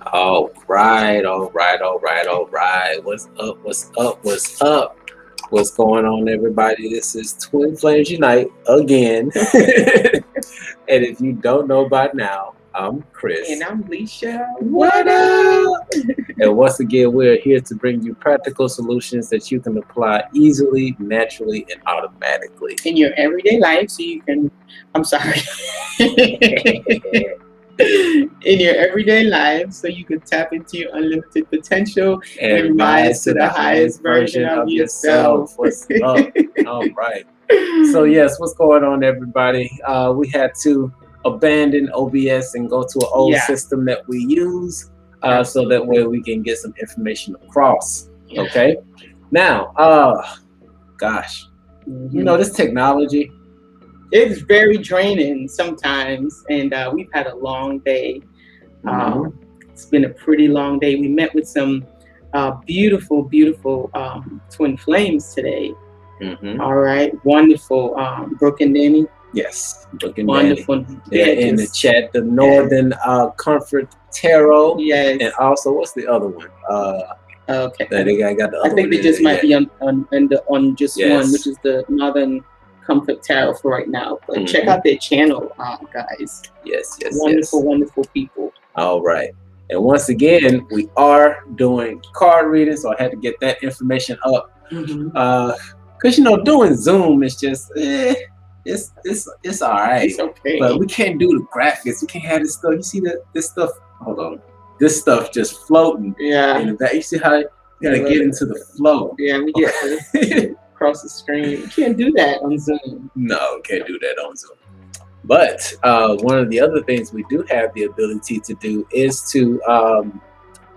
All right, all right, all right, all right. What's up? What's up? What's up? What's going on, everybody? This is Twin Flames Unite again. And if you don't know by now, I'm Chris. And I'm Leisha. What up? And once again, we're here to bring you practical solutions that you can apply easily, naturally, and automatically in your everyday life, so you can. I'm sorry. In your everyday life, so you can tap into your unlimited potential and rise to the highest version of yourself. What's up? All right. So yes, what's going on, everybody? We had to abandon OBS and go to an old system that we use, so that way we can get some information across. Okay. Now, gosh, you know, this technology, it's very draining sometimes, and we've had a long day. It's been a pretty long day. We met with some beautiful twin flames today. All right, wonderful. Brooke and Danny. Yes, Brooke and wonderful. Danny. In the chat, the Northern Comfort Tarot. Yes, and also what's the other one? Okay, I got the other I think one they just might be on just Yes. one, which is the Northern Comfort Tarot for right now. But check out their channel, guys. Yes, Wonderful people. All right. And once again, we are doing card readings, so I had to get that information up. Because you know, doing Zoom is just it's all right. It's okay. But we can't do the graphics. We can't have this stuff. You see this stuff? Hold on. This stuff just floating. Yeah. In the back. You see how you gotta get into the flow. Yeah, we get across the screen. You can't do that on Zoom. No, can't do that on Zoom. But one of the other things we do have the ability to do is to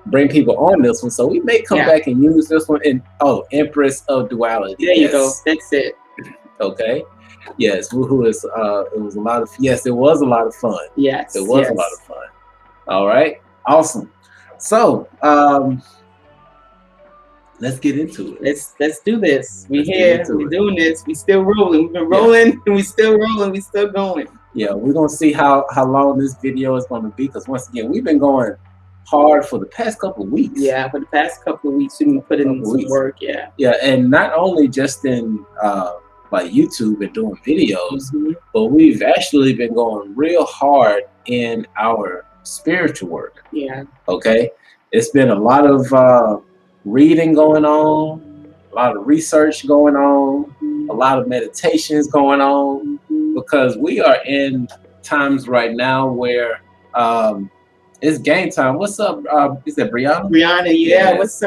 bring people on this one. So we may come back and use this one. And Empress of Duality. There you go. That's it. Okay. Yes. Woohoo! It was a lot of it was a lot of fun. Yes. It was a lot of fun. All right. Awesome. So let's get into it. Let's do this. We're doing this. We still rolling. We've been rolling, and we still rolling. We still going. Yeah, we're gonna see how long this video is gonna be, because once again, we've been going hard for the past couple of weeks. Yeah, for the past couple of weeks, we've been putting in some work. Yeah. Yeah, and not only just in like YouTube and doing videos, but we've actually been going real hard in our spiritual work. Yeah. Okay. It's been a lot of reading going on, a lot of research going on, a lot of meditations going on, because we are in times right now where it's game time. What's up? Is that Brianna? Brianna, yeah. Yes.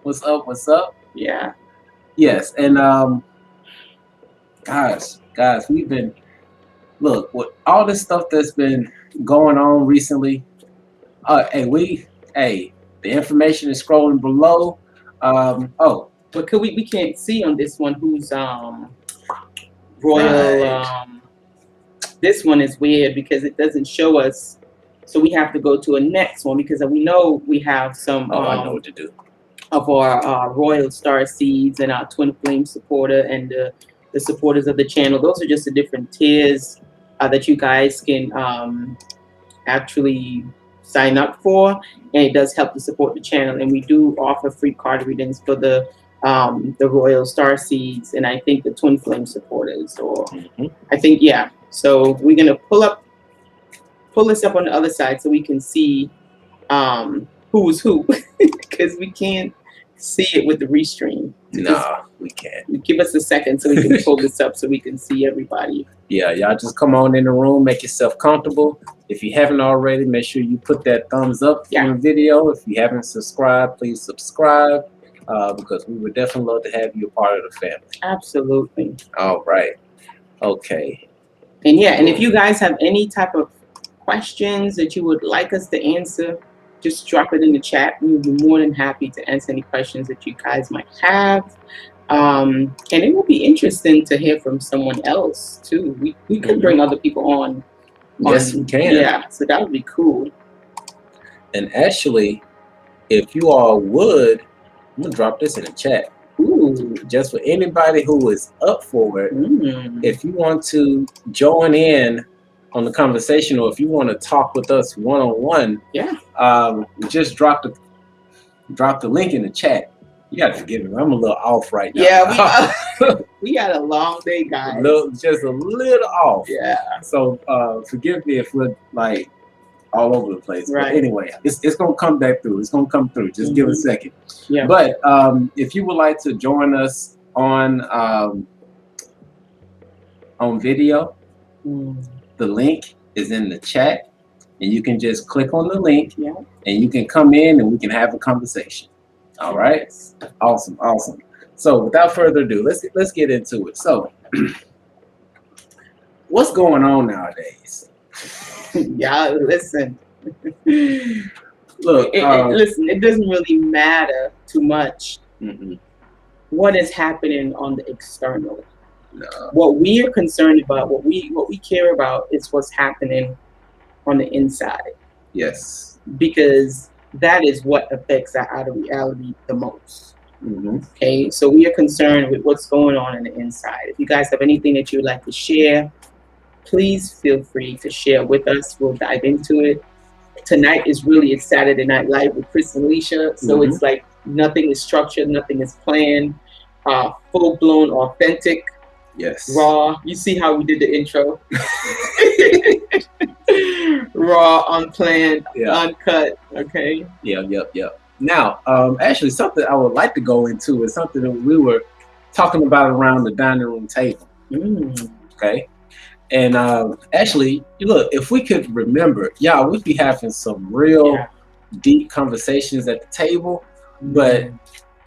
What's up? Yeah. Yes, and guys, we've been with all this stuff that's been going on recently. The information is scrolling below. But we can't see on this one who's royal. This one is weird because it doesn't show us, so we have to go to a next one, because we know we have some I know what to do of our royal star seeds and our twin flame supporter and the supporters of the channel. Those are just the different tiers that you guys can actually sign up for, and it does help to support the channel. And we do offer free card readings for the royal star seeds, and I think the twin flame supporters, or I think so we're gonna pull this up on the other side so we can see who's who, because we can't see it with the restream. No, we can't. Give us a second so we can pull this up so we can see everybody. Yeah, y'all just come on in the room, make yourself comfortable. If you haven't already, make sure you put that thumbs up in the video. If you haven't subscribed, please subscribe, because we would definitely love to have you a part of the family. Absolutely. All right. Okay. And and if you guys have any type of questions that you would like us to answer, just drop it in the chat. We'll be more than happy to answer any questions that you guys might have. And it will be interesting to hear from someone else too. We could bring other people on. Yes, we can. Yeah, so that would be cool. And actually, if you all would, I'm gonna drop this in the chat. Ooh. Just for anybody who is up for it, if you want to join in on the conversation, or if you want to talk with us one-on-one, just drop the link in the chat. You got to forgive me. I'm a little off right now. Yeah, we had a long day, guys. Just a little off. Yeah. So forgive me if we're like all over the place. Right. But anyway, it's gonna come back through. It's gonna come through. Just give it a second. Yeah. But if you would like to join us on video, the link is in the chat, and you can just click on the link, and you can come in and we can have a conversation. All right. Awesome. So without further ado, let's get into it. So what's going on nowadays? Yeah, listen. Look, listen, it doesn't really matter too much what is happening on the external. No. What we are concerned about, what we care about is what's happening on the inside. Yes. Because that is what affects our outer reality the most. Okay, so we are concerned with what's going on in the inside. If you guys have anything that you would like to share, please feel free to share with us. We'll dive into it. Tonight is really a Saturday Night Live with Chris and Alicia, so it's like nothing is structured, nothing is planned, full-blown, authentic, raw. You see how we did the intro? Raw, unplanned, uncut. Okay. Yep. Now, actually, something I would like to go into is something that we were talking about around the dining room table. Okay. And actually, look, if we could remember, we'd be having some real deep conversations at the table, but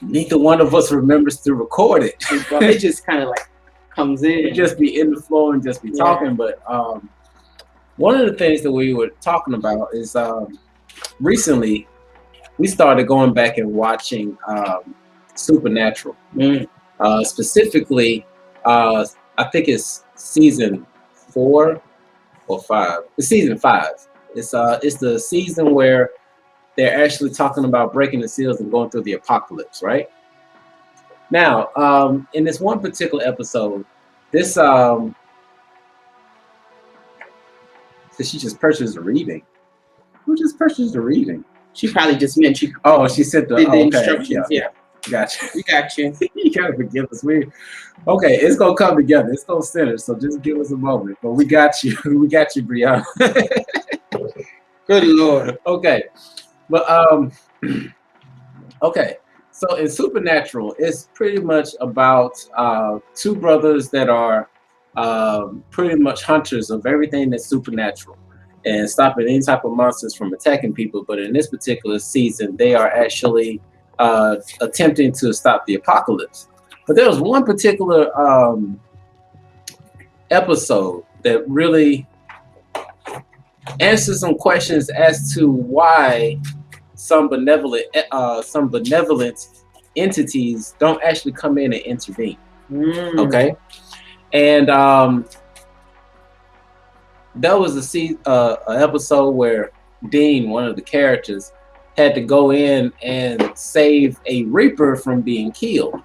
neither one of us remembers to record it. It just kind of like comes in. It'd just be in the flow and just be talking. But one of the things that we were talking about is recently we started going back and watching Supernatural. Specifically, I think it's season 4 or 5. It's season 5. It's the season where they're actually talking about breaking the seals and going through the apocalypse, right? Now, in this one particular episode, this she just purchased a reading. Who just purchased a reading? She probably just meant she. Oh, she sent the instructions. Gotcha. We got you. You gotta forgive us. Okay, it's gonna come together. It's gonna center. So just give us a moment. But we got you. We got you, Brianna. Good Lord. Okay, but okay. So in Supernatural, it's pretty much about 2 brothers that are pretty much hunters of everything that's supernatural and stopping any type of monsters from attacking people. But in this particular season, they are actually attempting to stop the apocalypse. But there was one particular episode that really answered some questions as to why some benevolent entities don't actually come in and intervene. Okay, and that was an episode where Dean, one of the characters, had to go in and save a Reaper from being killed.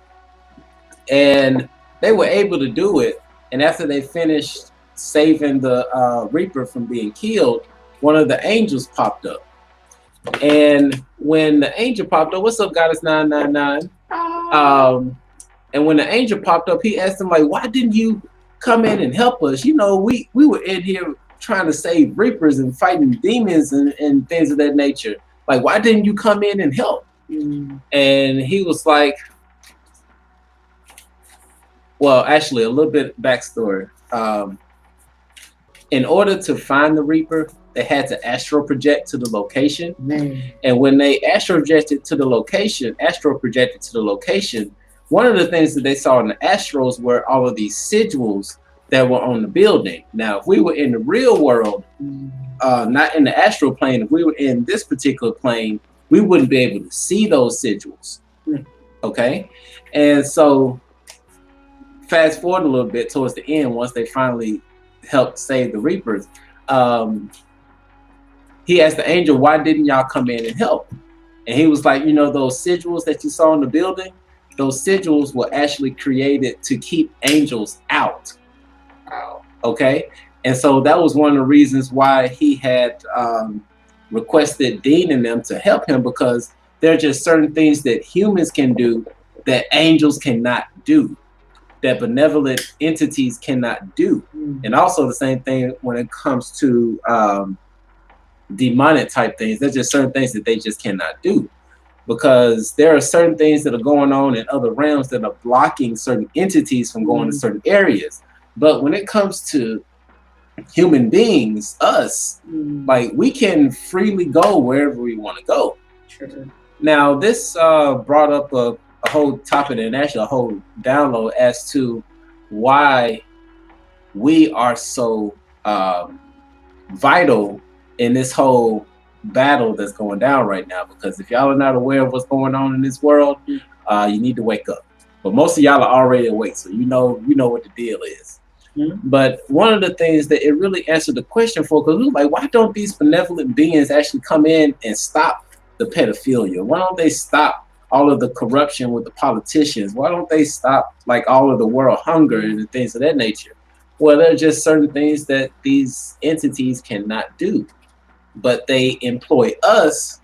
And they were able to do it. And after they finished saving the Reaper from being killed, one of the angels popped up. And when the angel popped up, what's up, Goddess 999? And when the angel popped up, he asked him, like, why didn't you come in and help us? You know, we were in here trying to save Reapers and fighting demons and things of that nature. Like, why didn't you come in and help? And he was like, well, actually, a little bit backstory. In order to find the Reaper, they had to astral project to the location. And when they astral projected to the location, one of the things that they saw in the astrals were all of these sigils that were on the building. Now, if we were in the real world, not in the astral plane, if we were in this particular plane, we wouldn't be able to see those sigils. Okay? And so, fast forward a little bit towards the end, once they finally helped save the Reapers, he asked the angel, why didn't y'all come in and help? And he was like, you know, those sigils that you saw in the building, those sigils were actually created to keep angels out. Okay? And so that was one of the reasons why he had requested Dean and them to help him, because there are just certain things that humans can do that angels cannot do, that benevolent entities cannot do. And also the same thing when it comes to demonic type things. There's just certain things that they just cannot do, because there are certain things that are going on in other realms that are blocking certain entities from going to certain areas. But when it comes to human beings, us, like, we can freely go wherever we want to go. Sure. Now, this brought up a whole topic, and actually a whole download as to why we are so vital in this whole battle that's going down right now. Because if y'all are not aware of what's going on in this world, you need to wake up. But most of y'all are already awake, so you know what the deal is. But one of the things that it really answered the question for, because we were like, why don't these benevolent beings actually come in and stop the pedophilia? Why don't they stop all of the corruption with the politicians? Why don't they stop like all of the world hunger and things of that nature? Well, there are just certain things that these entities cannot do, but they employ us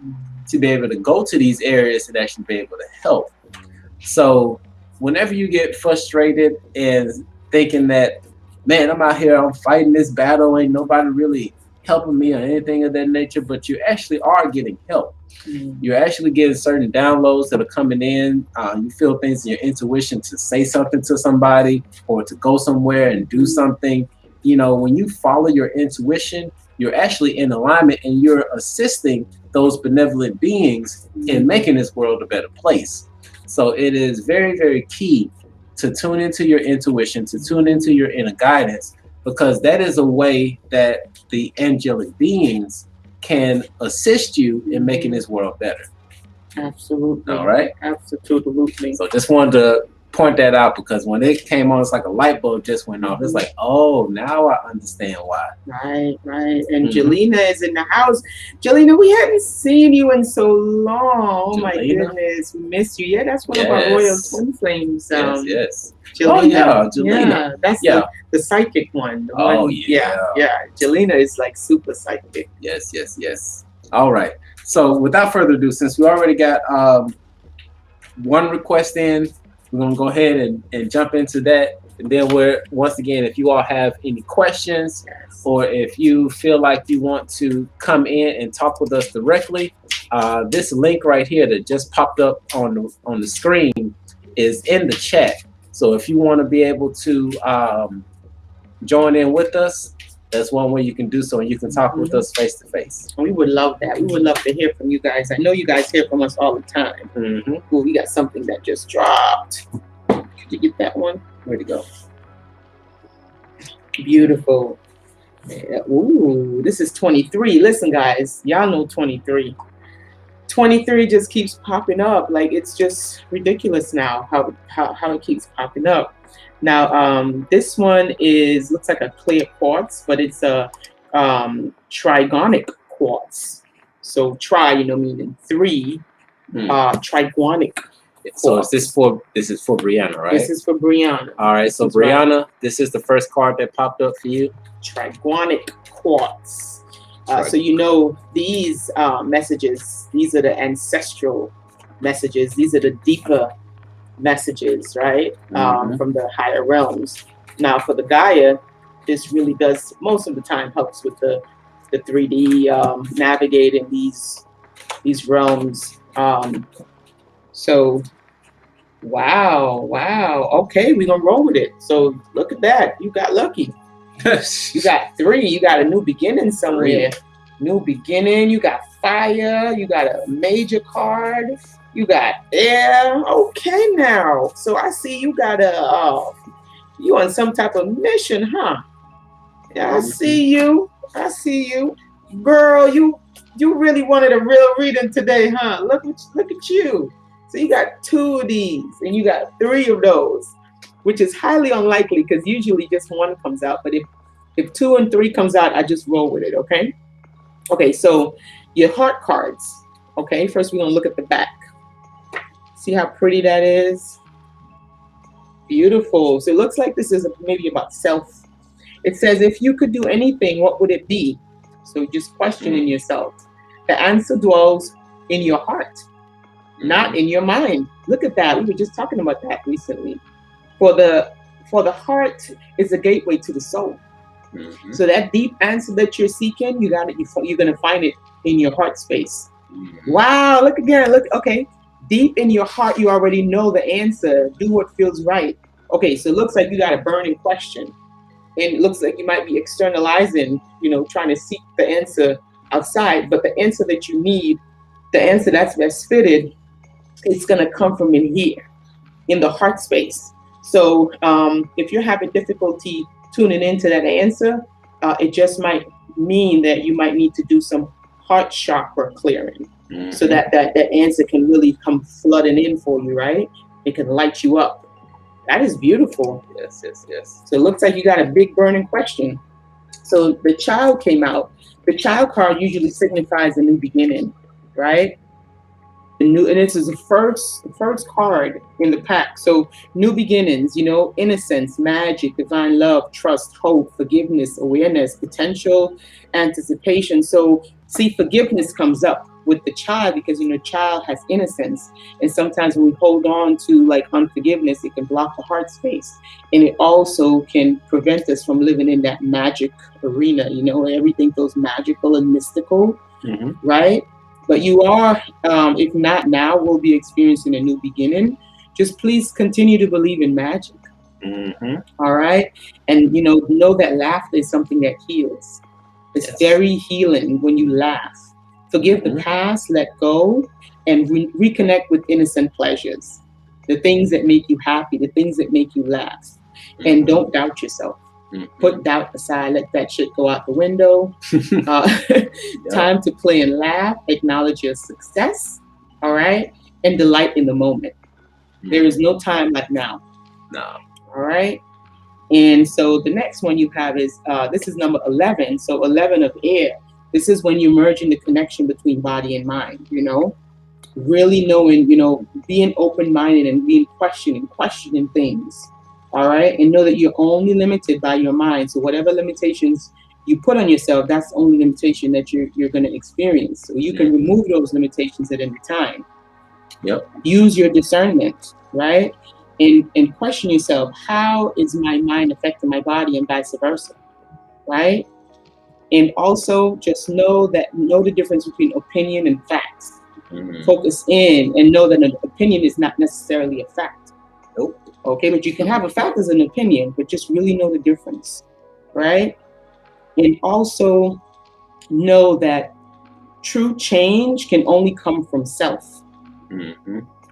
to be able to go to these areas and actually be able to help. So whenever you get frustrated and thinking that, man, I'm out here, I'm fighting this battle, ain't nobody really helping me or anything of that nature, but you actually are getting help. You're actually getting certain downloads that are coming in. You feel things in your intuition to say something to somebody or to go somewhere and do something. You know, when you follow your intuition, you're actually in alignment and you're assisting those benevolent beings in making this world a better place. So it is very, very key to tune into your intuition, to tune into your inner guidance, because that is a way that the angelic beings can assist you in making this world better. Absolutely. All right. Absolutely. So just wanted to point that out, because when it came on, it's like a light bulb just went off. It's like, oh, now I understand why. Right. And Jelena is in the house. Jelena, we haven't seen you in so long. Oh my goodness, we missed you. Yeah, that's one of our Royal Twin Flames. Yes. Jelena. Oh yeah, Jelena. Yeah, that's the psychic one. Yeah. Jelena is like super psychic. Yes. All right. So without further ado, since we already got one request in, we're gonna go ahead and jump into that. And then once again, if you all have any questions, or if you feel like you want to come in and talk with us directly, this link right here that just popped up on the screen is in the chat. So if you want to be able to join in with us, that's one way you can do so, and you can talk with us face to face. We would love that. We would love to hear from you guys. I know you guys hear from us all the time. Ooh, we got something that just dropped. Did you get that one? Where'd it go? Beautiful. Ooh, this is 23. Listen, guys, y'all know 23. 23 just keeps popping up. Like, it's just ridiculous now how it keeps popping up. Now, this one looks like a clear quartz, but it's a trigonic quartz. So tri, meaning three. Trigonic quartz. So this is for Brianna, right? This is for Brianna. All right. So Brianna, this is the first card that popped up for you. Trigonic quartz. So these messages, these are the ancestral messages. These are the deeper messages, right? From the higher realms. Now for the Gaia, this really does most of the time helps with the 3D navigating these realms. So wow. Okay, we're gonna roll with it. So look at that. You got lucky. You got 3. You got a new beginning somewhere. New beginning. You got fire. You got a major card. You got air. Okay, now. So I see you got you on some type of mission, huh? Yeah, I see you. Girl, you really wanted a real reading today, huh? Look at you. So you got 2 of these and you got 3 of those, which is highly unlikely because usually just 1 comes out. But if 2 and 3 comes out, I just roll with it, okay? Okay, so your heart cards. Okay, first we're gonna look at the back. See how pretty that is? Beautiful. So it looks like this is maybe about self. It says, if you could do anything, what would it be? So just questioning yourself. The answer dwells in your heart, not in your mind. Look at that. We were just talking about that recently. For the heart is a gateway to the soul. So that deep answer that you're seeking, you're gonna find it in your heart space. Wow, look again. Look, okay. Deep in your heart, you already know the answer. Do what feels right. Okay, so it looks like you got a burning question. And it looks like you might be externalizing, trying to seek the answer outside. But the answer that you need, the answer that's best fitted, it's gonna come from in here, in the heart space. So if you're having difficulty tuning into that answer, it just might mean that you might need to do some heart chakra clearing, so that answer can really come flooding in for you, right? It can light you up. That is beautiful. Yes. So it looks like you got a big burning question. So the child came out. The child card usually signifies a new beginning, right? And this is the first card in the pack. So new beginnings, innocence, magic, divine love, trust, hope, forgiveness, awareness, potential, anticipation. So see, forgiveness comes up with the child because child has innocence, and sometimes when we hold on to like unforgiveness, it can block the heart space, and it also can prevent us from living in that magic arena. Everything feels magical and mystical, right? But you are, if not now, we'll be experiencing a new beginning. Just please continue to believe in magic. All right. And, know that laughter is something that heals. It's very healing when you laugh. Forgive the past, let go, and reconnect with innocent pleasures. The things that make you happy, the things that make you laugh. And don't doubt yourself. Put doubt aside, let that shit go out the window. Time to play and laugh, acknowledge your success, all right? And delight in the moment. There is no time like now. No. All right? And so the next one you have is, this is number 11. So 11 of air. This is when you're merging the connection between body and mind, really knowing, being open-minded and being questioning things. All right. And know that you're only limited by your mind. So whatever limitations you put on yourself, that's the only limitation that you're going to experience. So you can remove those limitations at any time. Use your discernment, right? And question yourself, how is my mind affecting my body and vice versa, right? And also just know the difference between opinion and facts. Focus in and know that an opinion is not necessarily a fact. Nope. Okay, but you can have a fact as an opinion, but just really know the difference, right? And also know that true change can only come from self,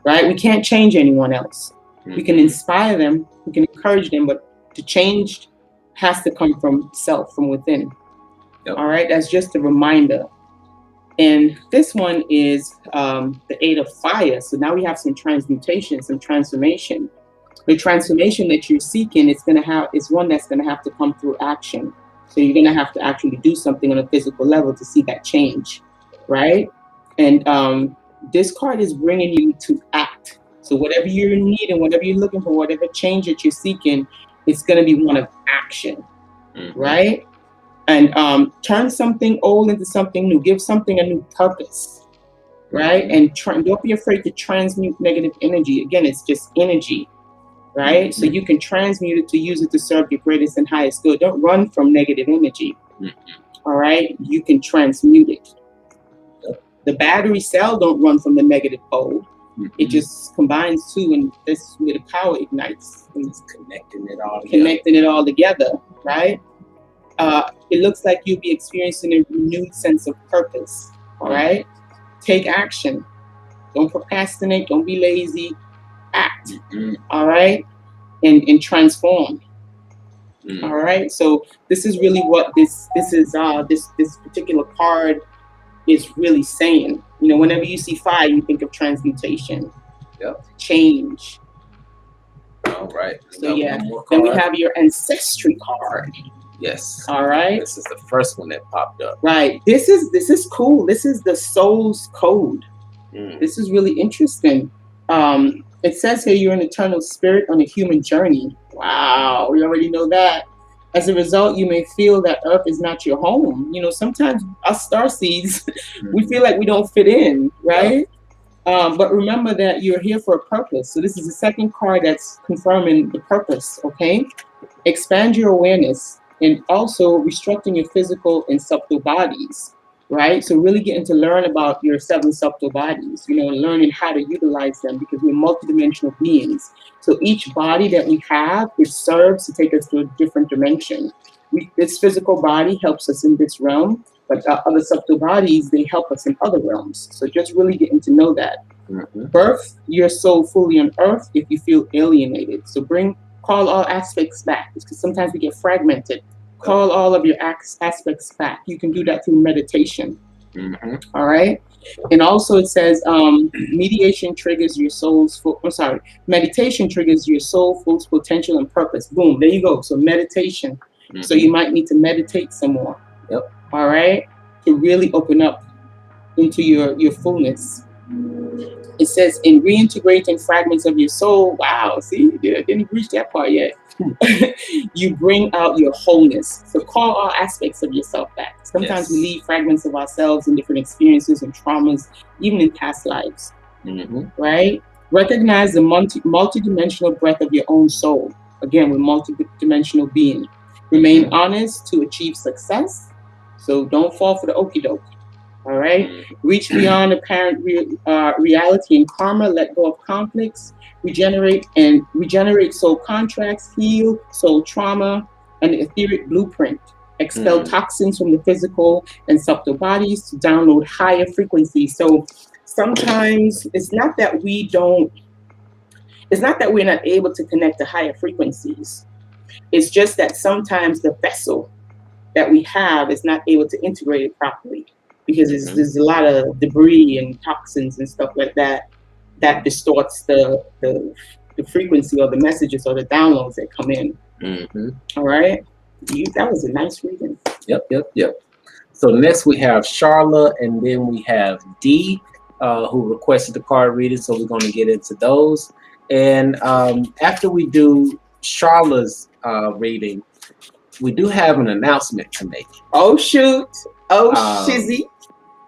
right? We can't change anyone else. We can inspire them, we can encourage them, but to change has to come from self, from within. All right, that's just a reminder. And this one is the 8 of fire. So now we have some transmutation, some transformation. The transformation that you're seeking is one that's going to have to come through action. So you're going to have to actually do something on a physical level to see that change, right? And this card is bringing you to act. So whatever you're needing, whatever you're looking for, whatever change that you're seeking, it's going to be one of action, right? And turn something old into something new. Give something a new purpose, right? And don't be afraid to transmute negative energy. Again, it's just energy. Right? So you can transmute it to use it to serve your greatest and highest good. Don't run from negative energy. All right? You can transmute it. The battery cell don't run from the negative pole. It just combines two, and this is where the power ignites. And it's connecting it all together, right? It looks like you'll be experiencing a renewed sense of purpose. All right? Take action. Don't procrastinate. Don't be lazy. Act, all right, and transform. All right. So this is really what this particular card is really saying. Whenever you see fire, you think of transmutation, change. All right. So then we have your ancestry card. Yes. All right. This is the first one that popped up. Right. This is cool. This is the soul's code. This is really interesting. It says here you're an eternal spirit on a human journey. Wow, we already know that. As a result, you may feel that Earth is not your home. You know, sometimes us starseeds, we feel like we don't fit in, right? But remember that you're here for a purpose. So this is the second card that's confirming the purpose, okay? Expand your awareness and also restructuring your physical and subtle bodies, right? So really getting to learn about your 7 subtle bodies, you know, learning how to utilize them because we're multidimensional beings. So each body that we have, it serves to take us to a different dimension. This physical body helps us in this realm, but other subtle bodies, they help us in other realms. So just really getting to know that. Birth your soul fully on earth if you feel alienated. So call all aspects back, because sometimes we get fragmented. Call all of your aspects back. You can do that through meditation. All right. And also it says meditation triggers your soul's meditation triggers your soul's potential and purpose. Boom, there you go. So meditation. So you might need to meditate some more. All right, to really open up into your fullness. It says in reintegrating fragments of your soul. Wow, see, didn't reach that part yet. You bring out your wholeness. So call all aspects of yourself back. Sometimes we leave fragments of ourselves in different experiences and traumas, even in past lives. Right? Recognize the multidimensional breadth of your own soul. Again, we're multidimensional beings. Remain honest to achieve success. So don't fall for the okie doke. All right. Reach beyond apparent reality and karma. Let go of conflicts. Regenerate soul contracts. Heal soul trauma and etheric blueprint. Expel toxins from the physical and subtle bodies to download higher frequencies. So sometimes it's not that we're not able to connect to higher frequencies. It's just that sometimes the vessel that we have is not able to integrate it properly, because there's a lot of debris and toxins and stuff like that that distorts the frequency or the messages or the downloads that come in. All right. That was a nice reading. Yep. So next we have Charla, and then we have Dee, who requested the card reading. So we're going to get into those. And after we do Charla's reading, we do have an announcement to make. Oh shoot! Oh shizzy!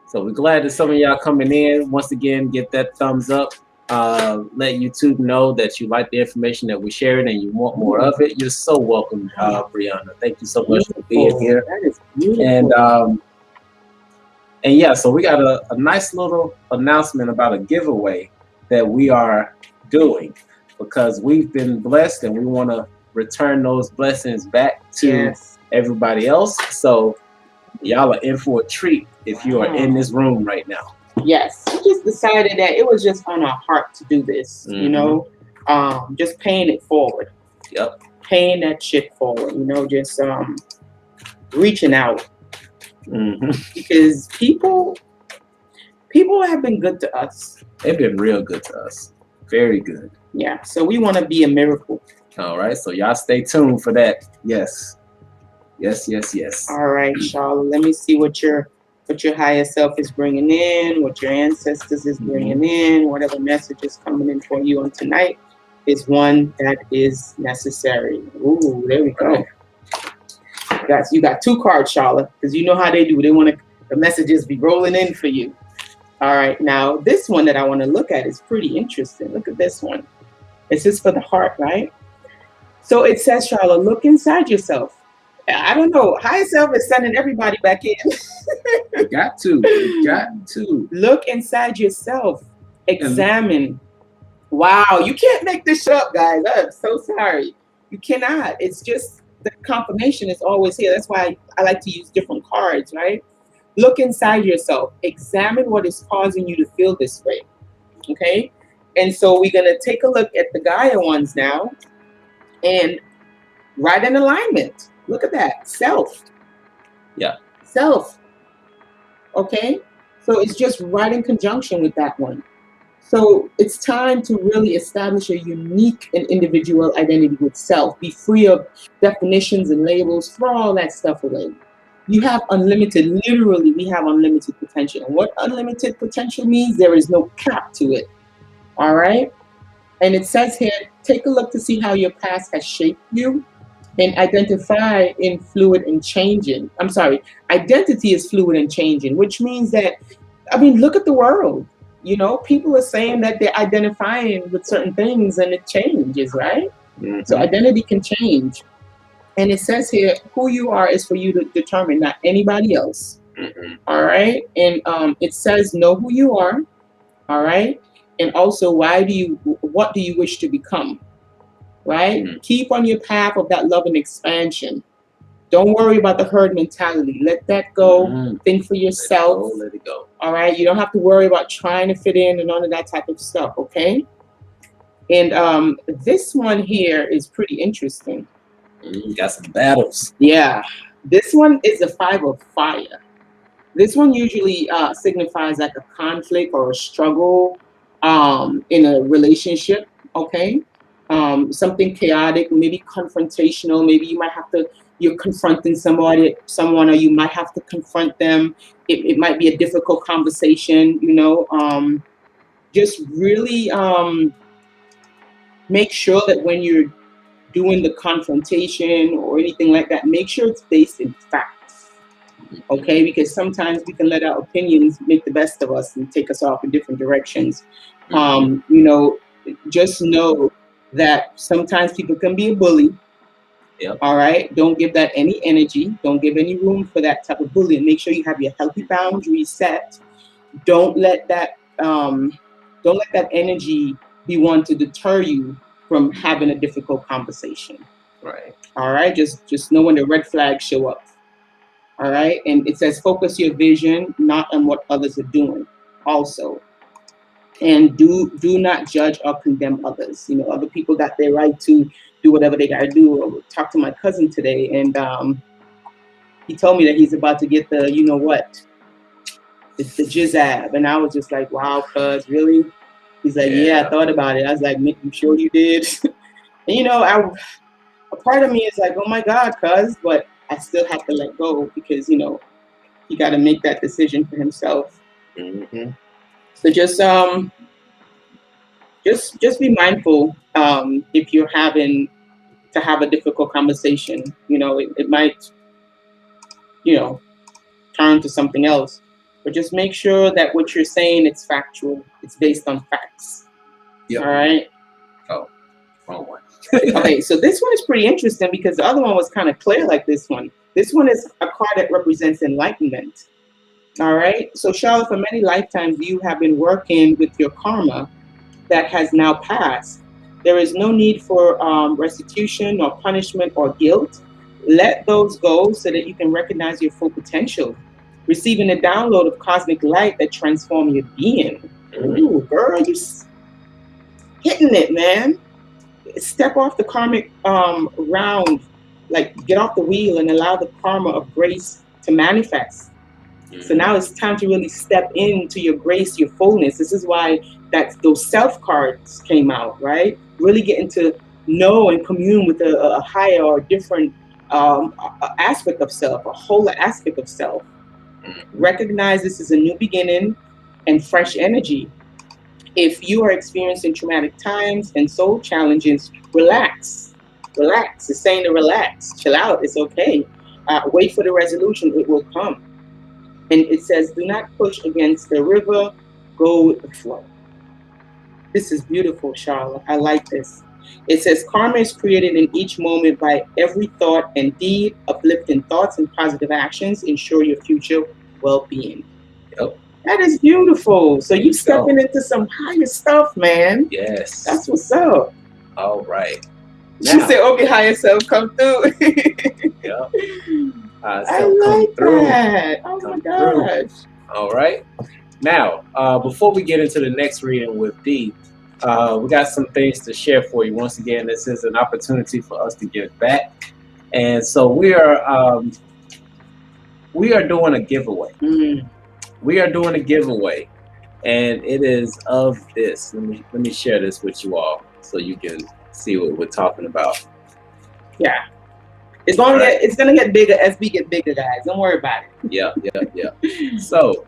So we're glad that some of y'all coming in. Once again, get that thumbs up. Let YouTube know that you like the information that we shared and you want more of it. You're so welcome, Brianna. Thank you so much for being here. That is beautiful. And yeah, so we got a nice little announcement about a giveaway that we are doing, because we've been blessed and we want to return those blessings back to everybody else. So y'all are in for a treat if you are in this room right now. Yes, we just decided that it was just on our heart to do this, you know, just paying it forward. Paying that shit forward, you know, just reaching out. Because people have been good to us. They've been real good to us. Very good. Yeah, so we want to be a miracle. All right, so y'all stay tuned for that. Yes. All right, Charlotte, let me see what your higher self is bringing in, what your ancestors is bringing in, whatever message is coming in for you on tonight is one that is necessary. Ooh, there we go. You got 2 cards, Charlotte, because you know how they do. They want the messages be rolling in for you. All right, now this one that I want to look at is pretty interesting. Look at this one. It's just for the heart, right? So it says, Charlotte, look inside yourself. I don't know. Higher self is sending everybody back in. Got to. Look inside yourself. Examine. Wow, you can't make this up, guys. I'm so sorry. You cannot. It's just the confirmation is always here. That's why I like to use different cards, right? Look inside yourself. Examine what is causing you to feel this way. Okay? And so we're going to take a look at the Gaia ones now and right in alignment. Look at that. Self. Yeah. Self. Okay? So it's just right in conjunction with that one. So it's time to really establish a unique and individual identity with self. Be free of definitions and labels. Throw all that stuff away. You have unlimited, literally, we have unlimited potential. And what unlimited potential means, there is no cap to it. All right? And it says here, take a look to see how your past has shaped you. And identify in fluid and changing. I'm sorry, identity is fluid and changing, which means that, I mean, look at the world. You know, people are saying that they're identifying with certain things and it changes, right? Mm-hmm. So identity can change. And it says here, who you are is for you to determine, not anybody else. Mm-hmm. All right. And it says, know who you are. All right. And also, what do you wish to become? Right. Mm-hmm. Keep on your path of that love and expansion. Don't worry about the herd mentality. Let that go. Mm-hmm. Think for yourself. Let it go. All right. You don't have to worry about trying to fit in and none of that type of stuff. Okay. And this one here is pretty interesting. Got some battles. Yeah. This one is the 5 of fire. This one usually signifies like a conflict or a struggle in a relationship. Okay. Something chaotic, maybe confrontational. Maybe you might have to, you're confronting someone, or you might have to confront them. It might be a difficult conversation, you know. Just really make sure that when you're doing the confrontation or anything like that, make sure it's based in facts. Okay, because sometimes we can let our opinions make the best of us and take us off in different directions. You know, just know that sometimes people can be a bully. Yep. All right. Don't give that any energy. Don't give any room for that type of bullying. Make sure you have your healthy boundaries set. Don't let that energy be one to deter you from having a difficult conversation. Right. All right. Just know when the red flags show up. All right. And it says focus your vision not on what others are doing. Also. And do not judge or condemn others. You know, other people got their right to do whatever they gotta do. I talked to my cousin today, and he told me that he's about to get the, you know what, the jizzab, and I was just like, wow, cuz, really? He's like, yeah, I thought about it. I was like, Nick, you sure you did? And you know, a part of me is like, oh my God, cuz, but I still have to let go because, you know, he got to make that decision for himself. Mm-hmm. So just be mindful if you're having to have a difficult conversation. You know, it might, you know, turn to something else. But just make sure that what you're saying, it's factual. It's based on facts. Yep. All right? Oh, wrong one. Okay, so this one is pretty interesting because the other one was kind of clear like this one. This one is a card that represents enlightenment. All right? So, Charlotte, for many lifetimes, you have been working with your karma that has now passed. There is no need for restitution or punishment or guilt. Let those go so that you can recognize your full potential. Receiving a download of cosmic light that transforms your being. Ooh, girl, you hitting it, man. Step off the karmic round, like get off the wheel and allow the karma of grace to manifest. So now it's time to really step into your grace, your fullness. This is why those self cards came out, right? Really getting to know and commune with a higher or different aspect of self, a whole aspect of self. Recognize this is a new beginning and fresh energy. If you are experiencing traumatic times and soul challenges, relax. Relax. It's saying to relax. Chill out. It's okay. Wait for the resolution. It will come. And it says, do not push against the river, go with the flow. This is beautiful, Charlotte. I like this. It says, karma is created in each moment by every thought and deed. Uplifting thoughts and positive actions ensure your future well-being. Yep. That is beautiful. So you stepping into some higher stuff, man. Yes. That's what's up. All right. She said, okay, higher self, come through. Yep. I like that. Oh my gosh. All right. Now, before we get into the next reading with Dee, we got some things to share for you. Once again, this is an opportunity for us to give back. And so we are doing a giveaway. We are doing a giveaway. And it is of this. Let me share this with you all so you can see what we're talking about. Yeah. It's gonna get bigger as we get bigger, guys. Don't worry about it. Yeah. So,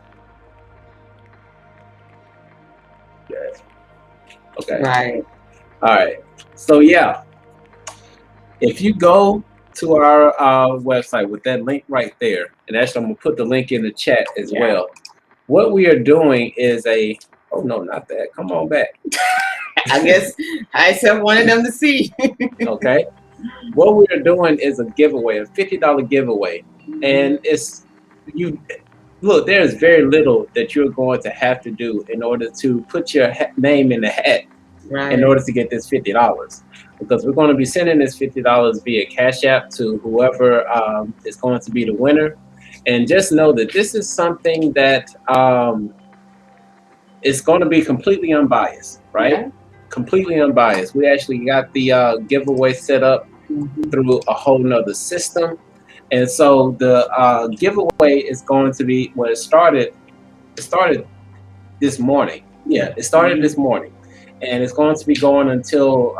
okay. Right. All right. So yeah, if you go to our website with that link right there, and actually I'm gonna put the link in the chat as well. What we are doing is oh no, not that. Come on back. I guess I just wanted them to see. Okay. What we are doing is a giveaway, a $50 giveaway, and look. There's very little that you're going to have to do in order to put your name in the hat. Right. In order to get this $50, because we're going to be sending this $50 via Cash App to whoever is going to be the winner. And just know that this is something that is going to be completely unbiased, right? Yeah. Completely unbiased. We actually got the giveaway set up through a whole nother system. And so the giveaway is going to be, well, it started this morning. Yeah, it started this morning. And it's going to be going until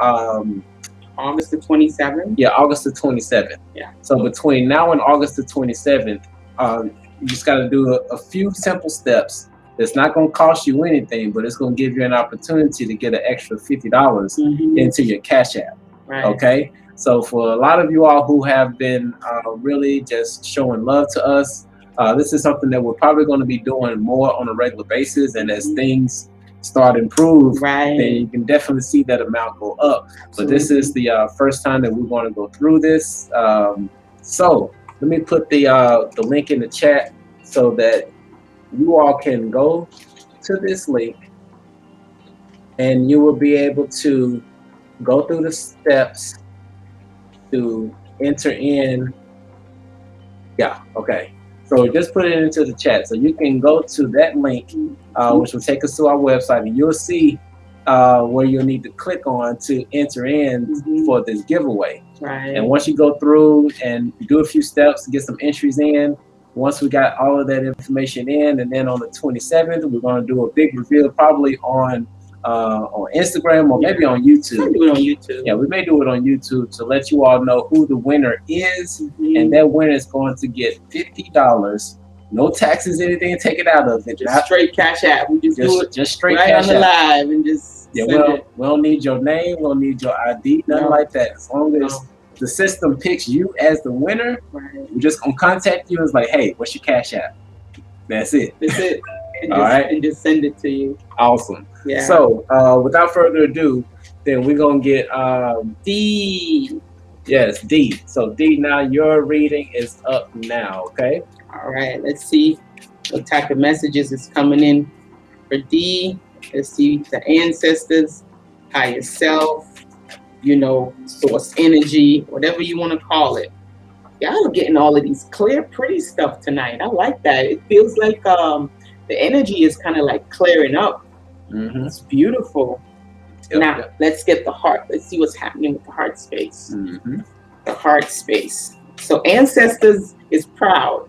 August the 27th? Yeah, August the 27th. Yeah. So between now and August the 27th, you just got to do a few simple steps. It's not going to cost you anything, but it's going to give you an opportunity to get an extra $50 into your Cash App. Right. Okay? So for a lot of you all who have been really just showing love to us, this is something that we're probably going to be doing more on a regular basis. And as things start to improve, then you can definitely see that amount go up. But this is the first time that we're going to go through this. So let me put the link in the chat so that you all can go to this link and you will be able to go through the steps to enter in. Yeah, okay. So just put it into the chat. So you can go to that link, which will take us to our website, and you'll see where you'll need to click on to enter in for this giveaway. Right. And once you go through and do a few steps to get some entries in, once we got all of that information in, and then on the 27th, we're going to do a big reveal probably on Instagram or maybe on YouTube. We'll do it on YouTube. Yeah, we may do it on YouTube to let you all know who the winner is, and that winner is going to get $50. No taxes, anything taken out of it. Just straight Cash App. We just do it just straight right Cash on the App. live and just we don't need your name, we don't need your ID, nothing like that. As long as the system picks you as the winner, we're just gonna contact you and it's like, hey, what's your Cash App? That's it. That's it. And all right, and just send it to you. Awesome. Yeah. So without further ado, then we're gonna get D. Yes, D. So D, now your reading is up now. Okay. All right. Let's see what type of messages is coming in for D. Let's see the ancestors, higher self, source energy, whatever you want to call it. Y'all are getting all of these clear, pretty stuff tonight. I like that. It feels like the energy is kind of like clearing up. It's beautiful. Now, let's get the heart. Let's see what's happening with the heart space. The heart space. So ancestors is proud.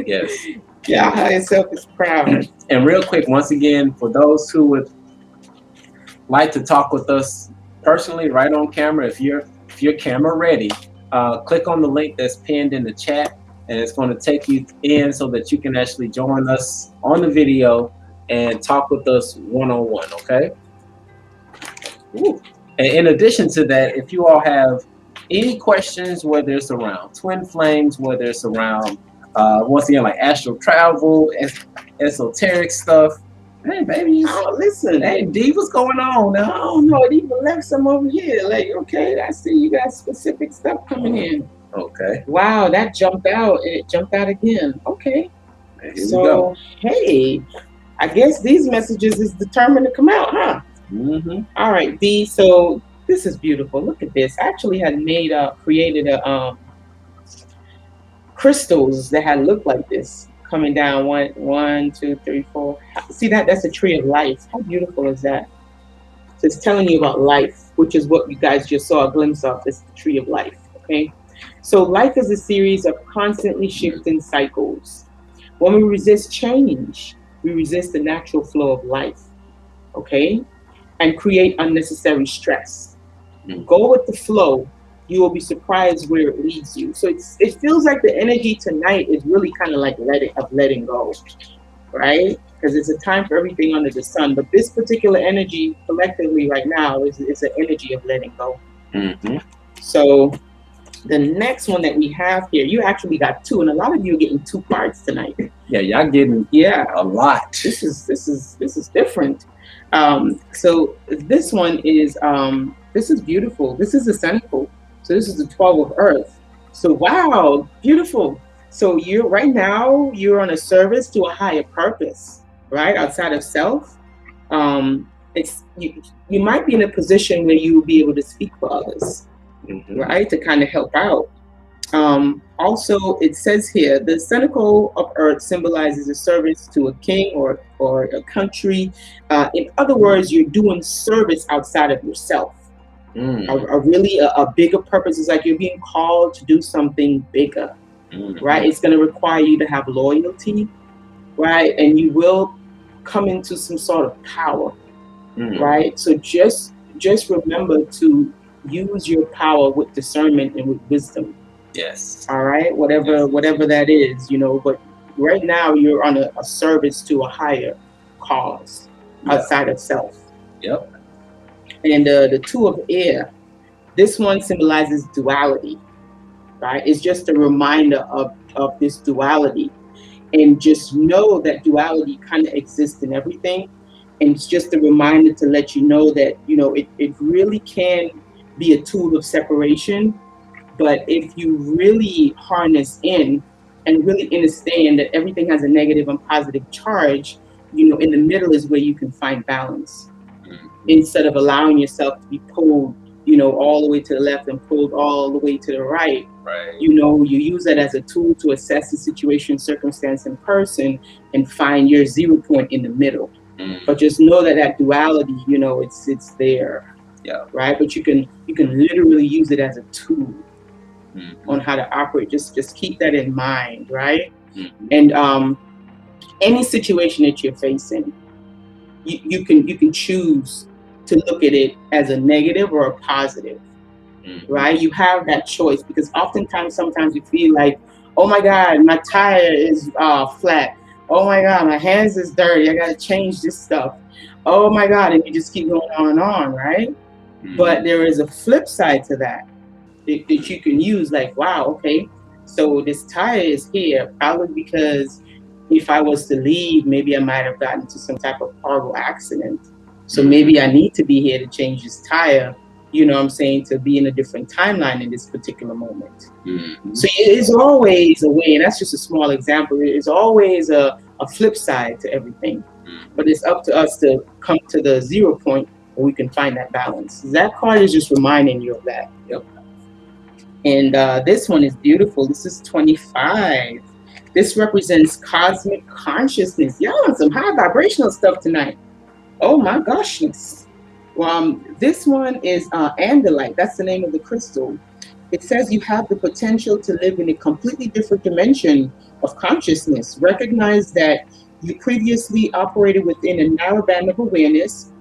Yes. Yeah, higher self is proud. And real quick, once again, for those who would like to talk with us personally, right on camera, if you're camera ready, click on the link that's pinned in the chat, and it's going to take you in so that you can actually join us on the video and talk with us one-on-one, okay? Ooh. And in addition to that, if you all have any questions, whether it's around twin flames, whether it's around, once again, like astral travel, esoteric stuff, hey, baby, listen. Hey, D, what's going on now? I don't know. It even left some over here. Like, okay, I see you got specific stuff coming in. Okay. Wow, that jumped out. It jumped out again. Okay. So, hey, I guess these messages is determined to come out, huh? All right, D. So this is beautiful. Look at this. I actually had created a crystals that had looked like this coming down. One, two, three, four. See that? That's a tree of life. How beautiful is that? So it's telling you about life, which is what you guys just saw a glimpse of. It's the tree of life. Okay. So life is a series of constantly shifting cycles. When we resist change, we resist the natural flow of life. Okay. And create unnecessary stress. Go with the flow. You will be surprised where it leads you. So it feels like the energy tonight is really kind of like letting go, right? Because it's a time for everything under the sun. But this particular energy collectively right now is an energy of letting go. So The next one that we have here, you actually got two, and a lot of you are getting two cards tonight. Yeah, y'all getting a lot. This is different. So this one is this is beautiful. This is the Senecal. So this is the 12 of Earth. So wow, beautiful. So you're right now you're on a service to a higher purpose, right? Outside of self. It's you might be in a position where you will be able to speak for others. Right, to kind of help out. Also, it says here, the Senecal of Earth symbolizes a service to a king or a country. In other words, you're doing service outside of yourself. A bigger purpose is like you're being called to do something bigger, right? It's going to require you to have loyalty, right? And you will come into some sort of power, right? So just remember to use your power with discernment and with wisdom. Yes. All right. Whatever that is, but right now you're on a service to a higher cause outside of self. Yep. And the two of air, this one symbolizes duality, right? It's just a reminder of this duality. And just know that duality kind of exists in everything. And it's just a reminder to let you know that, it really can be a tool of separation, but if you really harness in and really understand that everything has a negative and positive charge, in the middle is where you can find balance. Instead of allowing yourself to be pulled, all the way to the left and pulled all the way to the right. You use that as a tool to assess the situation, circumstance, and person and find your 0 point in the middle. But just know that duality, it's there. Yeah. Right. But you can literally use it as a tool on how to operate. Just keep that in mind. Right. And any situation that you're facing, you can choose to look at it as a negative or a positive. Right. You have that choice, because sometimes you feel like, oh my God, my tire is flat. Oh my God, my hands is dirty. I got to change this stuff. Oh my God. And you just keep going on and on. Right. But there is a flip side to that you can use, like, wow, okay, so this tire is here probably because if I was to leave, maybe I might have gotten into some type of horrible accident. So maybe I need to be here to change this tire, to be in a different timeline in this particular moment. So it is always a way, and that's just a small example. It is always a flip side to everything. But it's up to us to come to the 0 point where we can find that balance. That card is just reminding you of that. Yep. And this one is beautiful. This is 25. This represents cosmic consciousness. Y'all on some high vibrational stuff tonight. Oh my goshness. This one is andalite. That's the name of the crystal. It says you have the potential to live in a completely different dimension of consciousness. Recognize that you previously operated within a narrow band of awareness,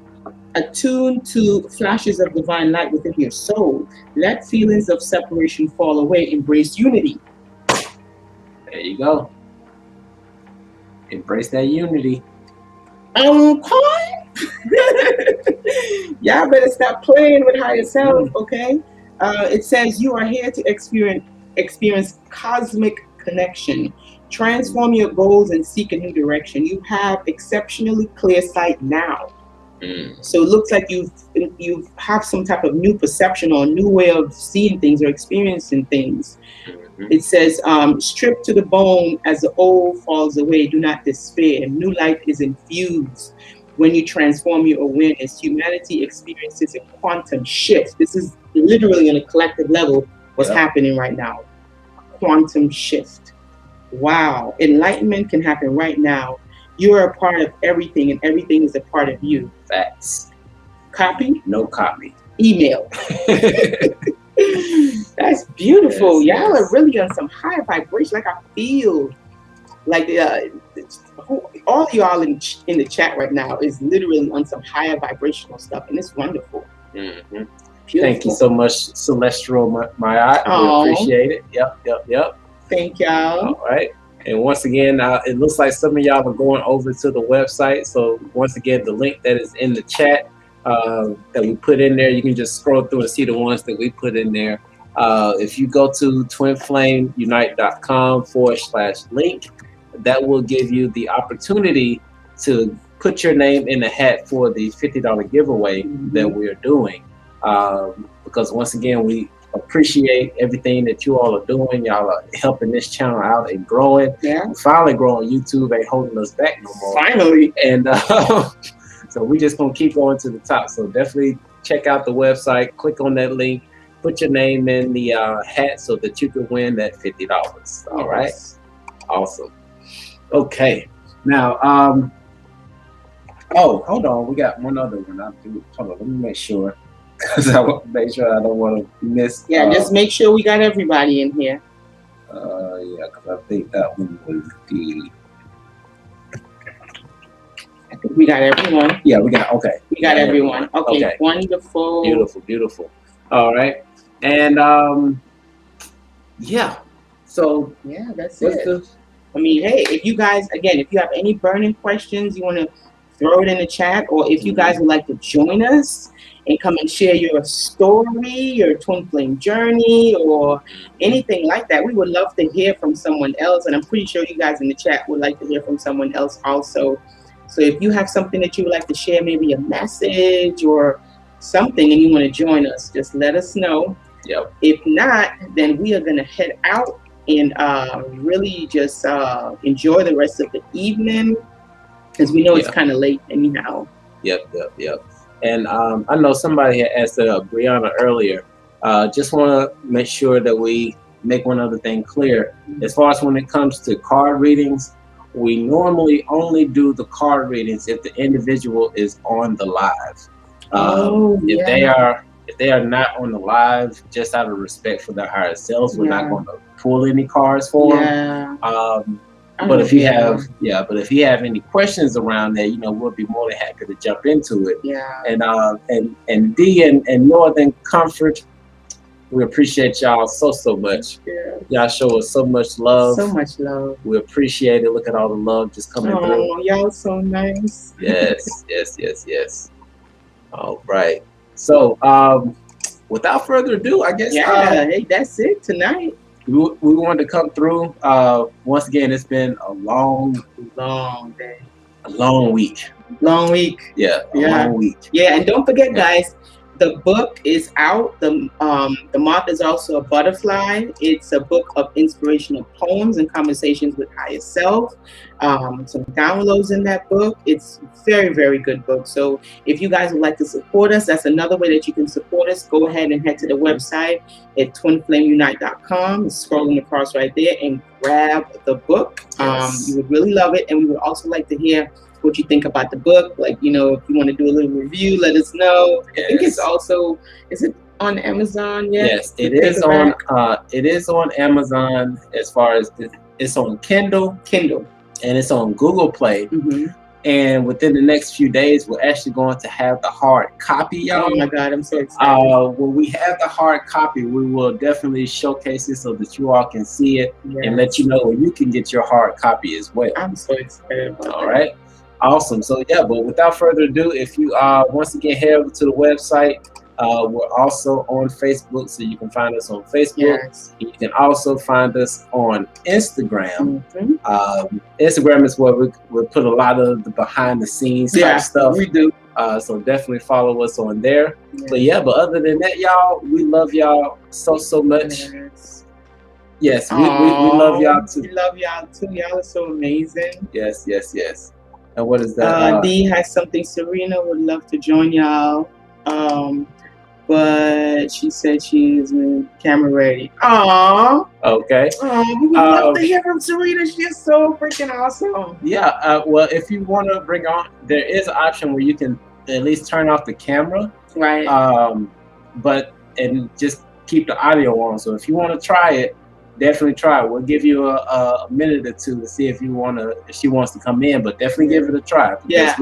attuned to flashes of divine light within your soul. Let feelings of separation fall away. Embrace unity. There you go. Embrace that unity. Y'all better stop playing with higher self, okay? It says you are here to experience cosmic connection. Transform your goals and seek a new direction. You have exceptionally clear sight now. So it looks like you have some type of new perception or a new way of seeing things or experiencing things. It says, stripped to the bone as the old falls away, do not despair. New life is infused when you transform your awareness. Humanity experiences a quantum shift. This is literally on a collective level what's happening right now. Quantum shift. Wow. Enlightenment can happen right now. You are a part of everything, and everything is a part of you. Facts. Copy? No copy. Email. That's beautiful. Yes, Y'all are really on some high vibration. Like I feel like all of y'all in the chat right now is literally on some higher vibrational stuff, and it's wonderful. Thank you so much, Celestial Maya. We appreciate it. Yep. Thank y'all. All right. And once again, it looks like some of y'all are going over to the website. So once again, the link that is in the chat that we put in there, you can just scroll through and see the ones that we put in there. If you go to twinflamesunite.com/link, that will give you the opportunity to put your name in the hat for the $50 giveaway that we're doing. Because once again, we appreciate everything that you all are doing. Y'all are helping this channel out and growing. Yeah. We're finally growing. YouTube ain't holding us back no more. Finally. And so we just gonna keep going to the top. So definitely check out the website, click on that link, put your name in the hat so that you can win that $50. All right. Awesome. Okay. Now, oh, hold on. We got one other one. Hold on. Let me make sure. Because I want to make sure I don't want to miss. Yeah, just make sure we got everybody in here. Yeah, because I think that one was the. I think we got everyone. Yeah, we got. Okay, we got everyone. Okay, wonderful. Beautiful, beautiful. All right, and yeah. So yeah, that's it. I mean, hey, if you guys, again, if you have any burning questions, you want to throw it in the chat, or if you guys would like to join us and come and share your story, your twin flame journey, or anything like that, we would love to hear from someone else. And I'm pretty sure you guys in the chat would like to hear from someone else also. So if you have something that you would like to share, maybe a message or something, and you want to join us, just let us know. Yep. If not, then we are going to head out and really just enjoy the rest of the evening, because we know it's kind of late anyhow. Yep. And I know somebody had asked Brianna earlier. Just want to make sure that we make one other thing clear. As far as when it comes to card readings, we normally only do the card readings if the individual is on the live. If they are not on the live, just out of respect for their higher selves, we're not going to pull any cards for them. But if you have, if you have any questions around that, we'll be more than happy to jump into it. And Dee and Northern Comfort, we appreciate y'all so much. Y'all show us so much love. So much love. We appreciate it. Look at all the love just coming through. Oh, y'all so nice. Yes. All right. So, without further ado, I guess. Hey, that's it tonight. We wanted to come through. Once again, it's been a long day. A long week. Long week. Long week. Yeah, and don't forget, guys, the book is out. The moth is also a butterfly. It's a book of inspirational poems and conversations with higher self. Some downloads in that book. It's very, very good book. So if you guys would like to support us, that's another way that you can support us. Go ahead and head to the website at twinflamesunite.com. It's scrolling across right there, and grab the book. You would really love it, and we would also like to hear what you think about the book. Like, if you want to do a little review, let us know. I think it's also, is it on Amazon yet? Yes, it is on Amazon. As far as it's on Kindle, and it's on Google Play. And within the next few days, we're actually going to have the hard copy, y'all. Oh my God, I'm so excited. When we have the hard copy, we will definitely showcase it so that you all can see it and let you know where you can get your hard copy as well. I'm so excited about all right. Awesome. So but without further ado, if you once again head over to the website, we're also on Facebook, so you can find us on Facebook. You can also find us on Instagram. Instagram is where we put a lot of the behind the scenes type stuff. We do. So definitely follow us on there. But other than that, y'all, we love y'all so much. Yes, we love y'all too. We love y'all too. Y'all are so amazing. Yes. And what is that? Dee has something. Serena would love to join y'all. But she said she is camera ready. Aww. Okay. We would love to hear from Serena. She's so freaking awesome. Well, if you want to bring on, there is an option where you can at least turn off the camera. Right. And just keep the audio on. So if you want to try it, definitely try it. We'll give you a minute or two to see if she wants to come in, but definitely give it a try. Because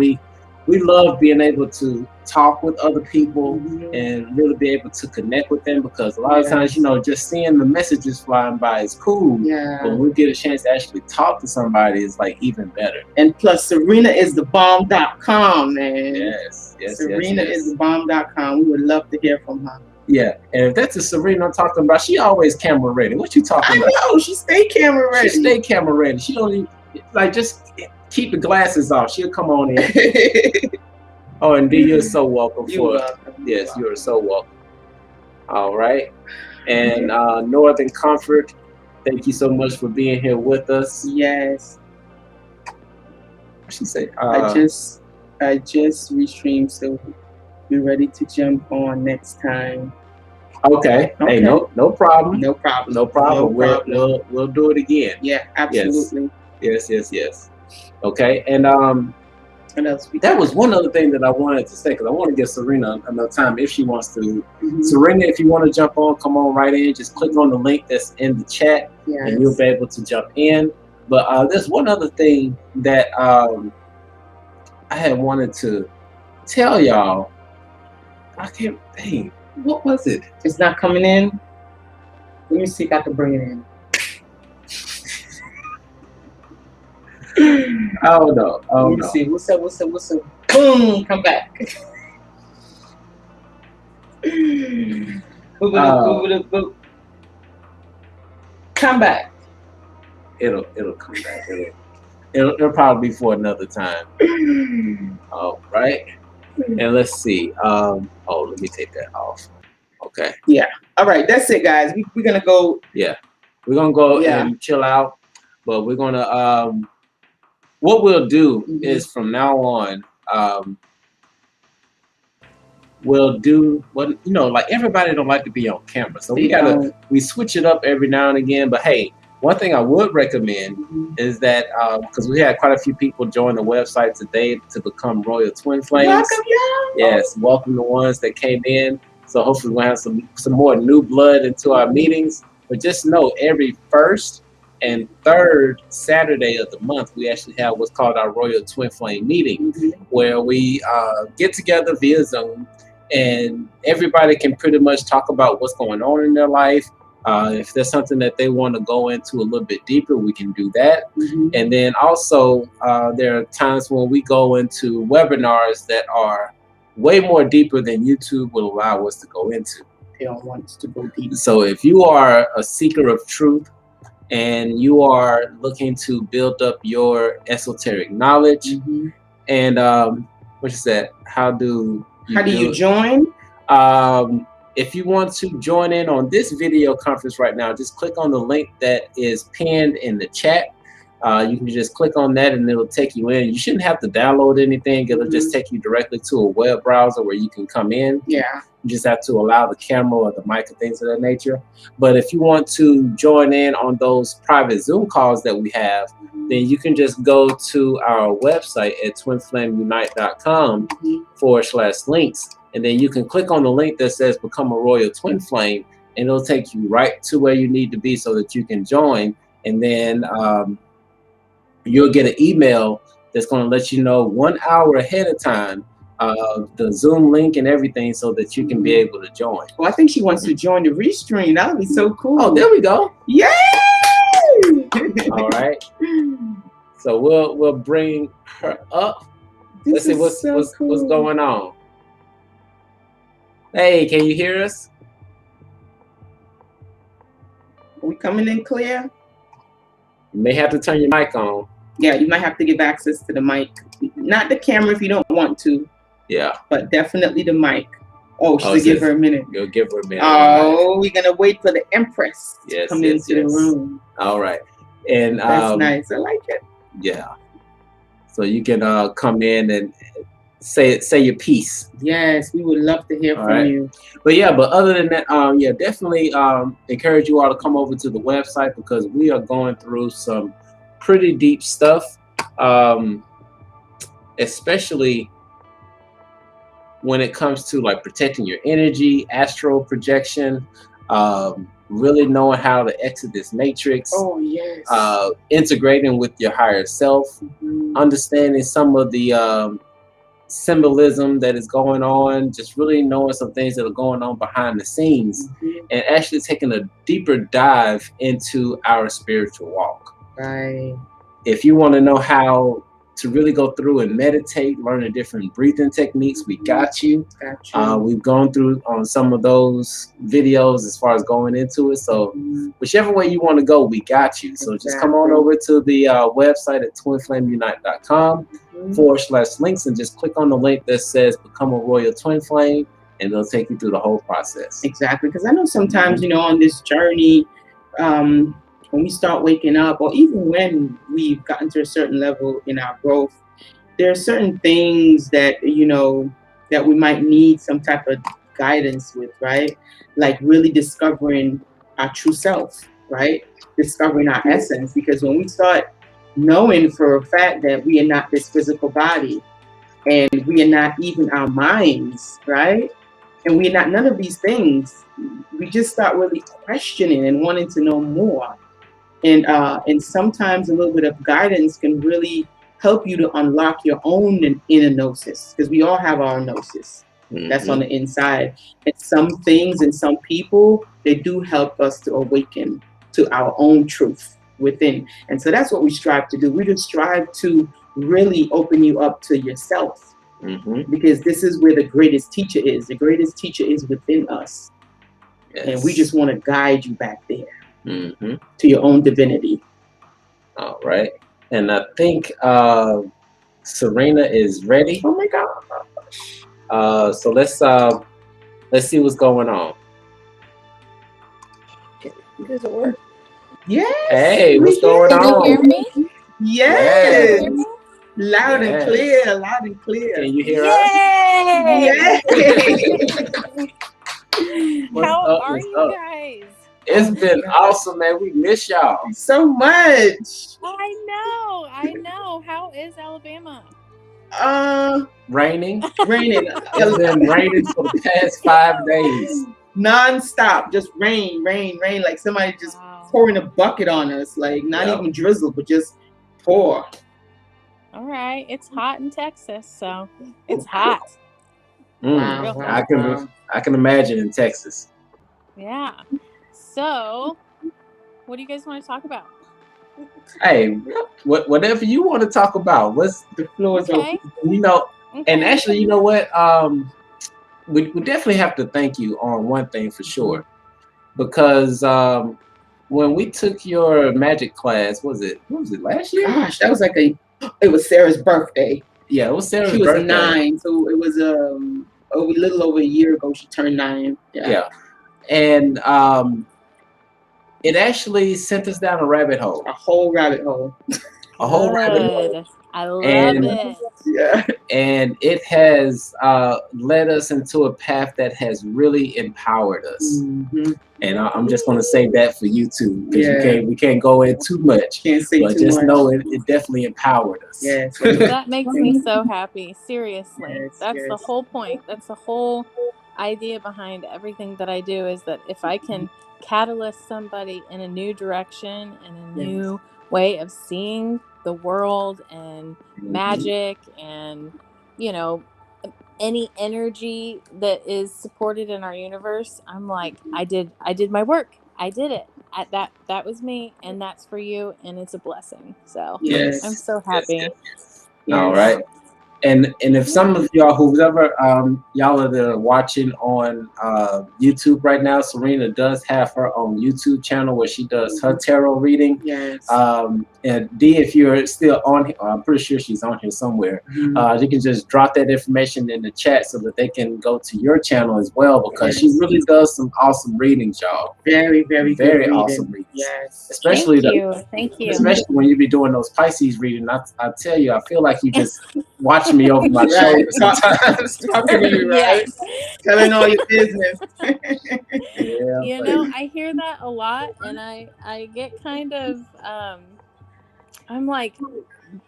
we love being able to talk with other people and really be able to connect with them, because a lot of times, just seeing the messages flying by is cool. But when we get a chance to actually talk to somebody, it's like even better. And plus, Serena is the bomb.com, man. Yes. Serena is the bomb.com. We would love to hear from her. Yeah, and if that's the Serena I'm talking about, she always camera ready. What you talking about? I know, she stay camera ready. She stay camera ready. She don't even, like, just keep the glasses off. She'll come on in. Oh, and D, you're so welcome. Yes, you are so welcome. All right. And Northern Comfort, thank you so much for being here with us. Yes. What she said? I just restreamed, so we're ready to jump on next time. Okay. Hey, no problem. No problem. No problem. We'll do it again. Yeah, absolutely. Yes. Okay. And what else that was one other thing that I wanted to say, because I want to give Serena enough time if she wants to. Serena, if you want to jump on, come on right in. Just click on the link that's in the chat, and you'll be able to jump in. But there's one other thing that I had wanted to tell y'all. I can't think. What was it? It's not coming in. Let me see if I can bring it in. Oh no! Let me see. What's up? Boom! Come back. Come back. It'll come back. It'll probably be for another time. All right. And let's see. Let me take that off. Okay. Yeah. All right. That's it, guys. We're gonna go. Yeah. We're gonna go and chill out. But we're gonna what we'll do is from now on, we'll do what like everybody don't like to be on camera. So we switch it up every now and again. But hey, one thing I would recommend is that because we had quite a few people join the website today to become Royal Twin Flames. Welcome, y'all. Yes, welcome the ones that came in. So hopefully we'll have some more new blood into our meetings. But just know every first and third Saturday of the month, we actually have what's called our Royal Twin Flame meeting, where we get together via Zoom, and everybody can pretty much talk about what's going on in their life. If there's something that they want to go into a little bit deeper, we can do that. And then also there are times when we go into webinars that are way more deeper than YouTube will allow us to go into. They don't want us to go deep. So if you are a seeker of truth and you are looking to build up your esoteric knowledge, and what is that? How do you join? If you want to join in on this video conference right now, just click on the link that is pinned in the chat. You can just click on that and it'll take you in. You shouldn't have to download anything. It'll just take you directly to a web browser where you can come in. Yeah. You just have to allow the camera or the mic and things of that nature. But if you want to join in on those private Zoom calls that we have, then you can just go to our website at twinflamesunite.com/links. And then you can click on the link that says Become a Royal Twin Flame, and it'll take you right to where you need to be so that you can join. And then you'll get an email that's going to let you know 1 hour ahead of time the Zoom link and everything so that you can be able to join. Well, I think she wants to join the restream. That would be so cool. Oh, there we go. Yay! All right. So we'll bring her up. Let's see what's going on. Hey, can you hear us? Are we coming in clear? You may have to turn your mic on. Yeah, you might have to give access to the mic. Not the camera if you don't want to. Yeah. But definitely the mic. Oh, should give her a minute. You'll give her a minute. Oh, we're going to wait for the Empress to come into the room. All right. And that's nice. I like it. Yeah. So you can come in and say your piece. Yes, we would love to hear from you. But other than that, definitely encourage you all to come over to the website because we are going through some pretty deep stuff, especially when it comes to like protecting your energy, astral projection, really knowing how to exit this matrix. Oh yes. Integrating with your higher self, understanding some of the symbolism that is going on, just really knowing some things that are going on behind the scenes, and actually taking a deeper dive into our spiritual walk. Right. If you want to know how to really go through and meditate, learn the different breathing techniques, we got you. We've gone through on some of those videos as far as going into it. So whichever way you want to go, we got you. So just come on over to the website at twinflamesunite.com/links and just click on the link that says Become a Royal Twin Flame, and they'll take you through the whole process. Exactly, because I know sometimes, you know, on this journey, when we start waking up, or even when we've gotten to a certain level in our growth, there are certain things that, you know, that we might need some type of guidance with, right? Like really discovering our true self, right? Discovering our essence, because when we start knowing for a fact that we are not this physical body, and we are not even our minds, right? And we are not none of these things, we just start really questioning and wanting to know more. And sometimes a little bit of guidance can really help you to unlock your own inner gnosis, because we all have our gnosis that's on the inside. And some things and some people, they do help us to awaken to our own truth within. And so that's what we strive to do. We just strive to really open you up to yourself, because this is where the greatest teacher is. The greatest teacher is within us. Yes. And we just want to guide you back there. To your own divinity. All right, and I think Serena is ready. Oh my gosh! So let's see what's going on. Does it work? Yes. Hey, what's going on? Can you hear me? Yes. Yes. Loud and clear. Loud and clear. Can you hear us? Yes. How are you guys? It's been awesome, man. We miss y'all so much. I know. How is Alabama? Raining. It's been raining for the past 5 days. Non-stop. Just rain. Like somebody just pouring a bucket on us. Like not even drizzle, but just pour. All right. It's hot in Texas, so it's hot. Wow. I can imagine in Texas. Yeah. So, what do you guys want to talk about? Hey, whatever you want to talk about. What's the floor is open? You know, and actually, you know what? We definitely have to thank you on one thing for sure, because when we took your magic class, what was it last year? Gosh, that was like it was Sarah's birthday. Yeah, it was Sarah's birthday. She was 9, so it was a little over a year ago. She turned 9. Yeah. And it actually sent us down a rabbit hole. A whole rabbit hole. A whole rabbit hole. I love it. Yeah. And it has led us into a path that has really empowered us. And I'm just going to say that for you too, because we can't go in too much. Can't say but too just much. Know it definitely empowered us. Yes. That makes me so happy. Seriously. That's the whole point. That's the whole idea behind everything that I do, is that if I can catalyst somebody in a new direction and a new way of seeing the world and magic and, you know, any energy that is supported in our universe, I'm like, I did my work. I did it. That was me, and that's for you, and it's a blessing. So I'm so happy. All right. And if some of y'all, whoever y'all are watching on YouTube right now, Serena does have her own YouTube channel where she does her tarot reading. Yes. And D, if you're still on here, I'm pretty sure she's on here somewhere. You can just drop that information in the chat so that they can go to your channel as well, because she really does some awesome readings, y'all. Very, very, very awesome readings. Yes. Especially Thank you. Especially when you be doing those Pisces reading. I tell you, I feel like you just watch me over my shoulder sometimes. Talking to you, right? Telling all your business. You know, I hear that a lot, and I get kind of I'm like,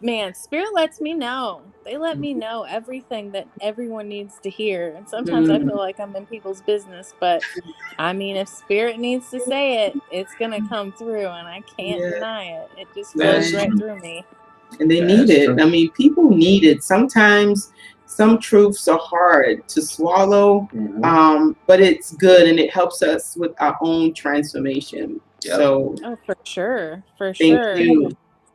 man, Spirit lets me know. They let me know everything that everyone needs to hear. And sometimes I feel like I'm in people's business, but I mean, if Spirit needs to say it, it's gonna come through, and I can't deny it. It just flows right through me. And they need it. I mean, people need it. Sometimes some truths are hard to swallow, but it's good, and it helps us with our own transformation. So, for sure. Thank you.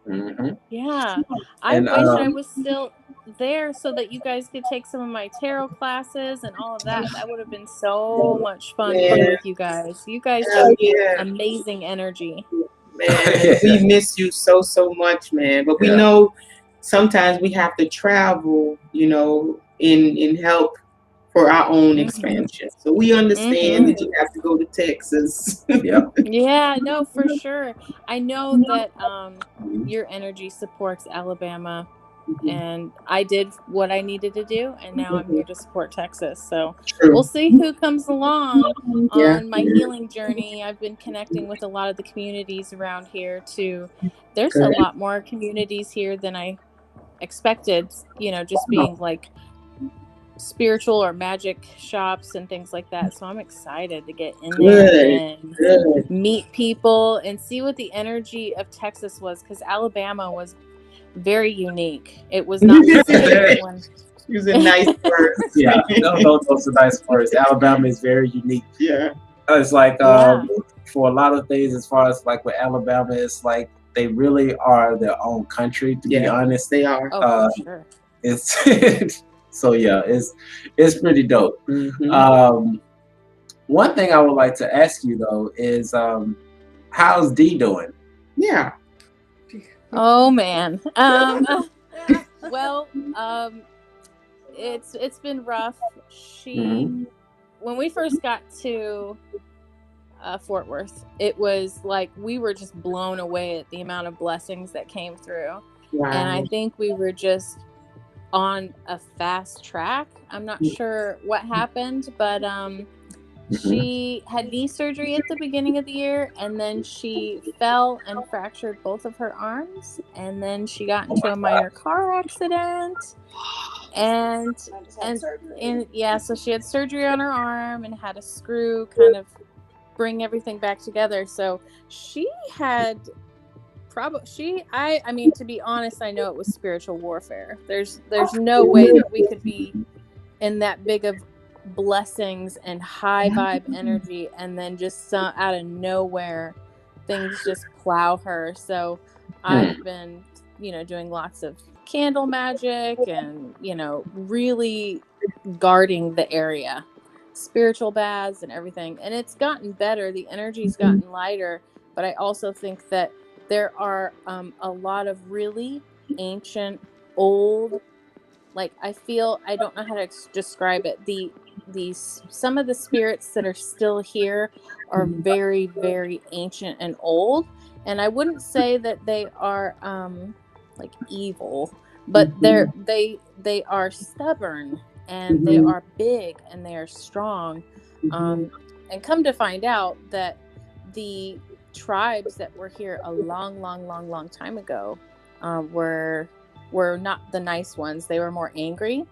Mm-hmm. Yeah. I And wish I was still there so that you guys could take some of my tarot classes and all of that. That would have been so much fun to do with you guys. You guys have amazing energy. Man, we miss you so much, man. But we know sometimes we have to travel, you know, in help for our own expansion. So we understand that you have to go to Texas. Yeah, no, for sure. I know that your energy supports Alabama, and I did what I needed to do, and now I'm here to support Texas. So we'll see who comes along on my healing journey. I've been connecting with a lot of the communities around here too. There's a lot more communities here than I expected, you know, just being like spiritual or magic shops and things like that. So I'm excited to get in there and meet people and see what the energy of Texas was, because Alabama was very unique. It was not the same one. Using nice words. Yeah, those are nice words. Alabama is very unique. Yeah. It's like for a lot of things, as far as like with Alabama, it's like they really are their own country, to be honest. They are. Oh, for sure. It's so yeah, it's pretty dope. One thing I would like to ask you though is how's Dee doing? Yeah. Oh man. Well, it's been rough. She when we first got to Fort Worth, it was like we were just blown away at the amount of blessings that came through. Wow. And I think we were just on a fast track. I'm not sure what happened, but she had knee surgery at the beginning of the year, and then she fell and fractured both of her arms, and then she got into a minor car accident, and so she had surgery on her arm and had a screw kind of bring everything back together. So she had I mean, to be honest, I know it was spiritual warfare. There's no way that we could be in that big of blessings and high vibe energy and then just out of nowhere things just plow her. So I've been, you know, doing lots of candle magic and, you know, really guarding the area, spiritual baths and everything. And it's gotten better. The energy's gotten lighter, but I also think that there are a lot of really ancient, old, like I don't know how to describe it. Some of the spirits that are still here are very, very ancient and old. And I wouldn't say that they are like evil, but they are stubborn and they are big and they are strong. And come to find out that the tribes that were here a long time ago were not the nice ones. They were more angry.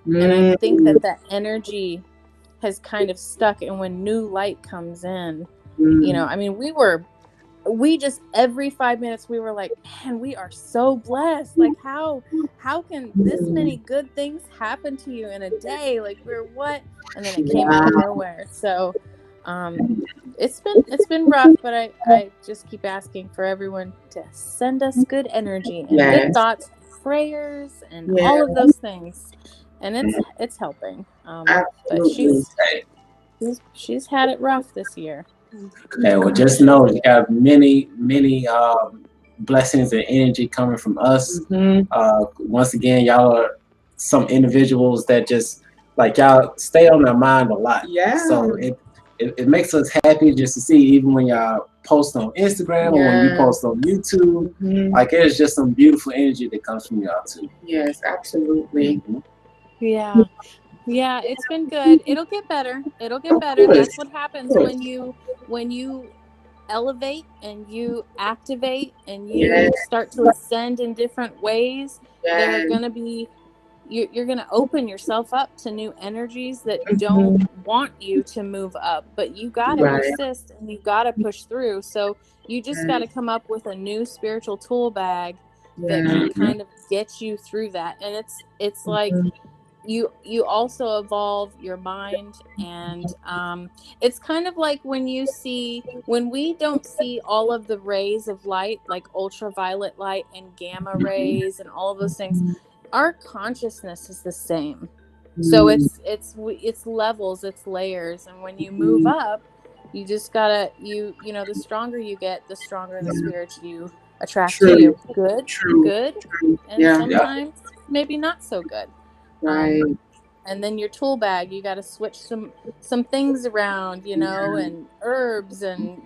And I think that energy has kind of stuck. And when new light comes in, you know, I mean, we just every 5 minutes we were like, man, we are so blessed. Like how can this many good things happen to you in a day? Like we're what? And then it came out of nowhere. So it's been rough, but I just keep asking for everyone to send us good energy and good thoughts, prayers, and all of those things. And it's helping. But she's had it rough this year. Okay, well, just know you have many blessings and energy coming from us. Once again, y'all are some individuals that just like y'all stay on our mind a lot. Yeah. So it makes us happy just to see, even when y'all post on Instagram or when you post on YouTube. Like there's just some beautiful energy that comes from y'all too. Yes, absolutely. Yeah. Yeah, it's been good. It'll get better. That's what happens when you elevate and you activate and you start to ascend in different ways. There are going to be you're going to open yourself up to new energies that don't want you to move up, but you got to persist and you got to push through. So you just got to come up with a new spiritual tool bag that can kind of get you through that. And it's like you also evolve your mind, and it's kind of like when we don't see all of the rays of light, like ultraviolet light and gamma rays and all of those things. Our consciousness is the same. So it's levels, it's layers, and when you move up, you just gotta the stronger you get, the stronger the spirits you attract to you. Good, and sometimes maybe not so good. Right. And then your tool bag, you got to switch some things around, and herbs, and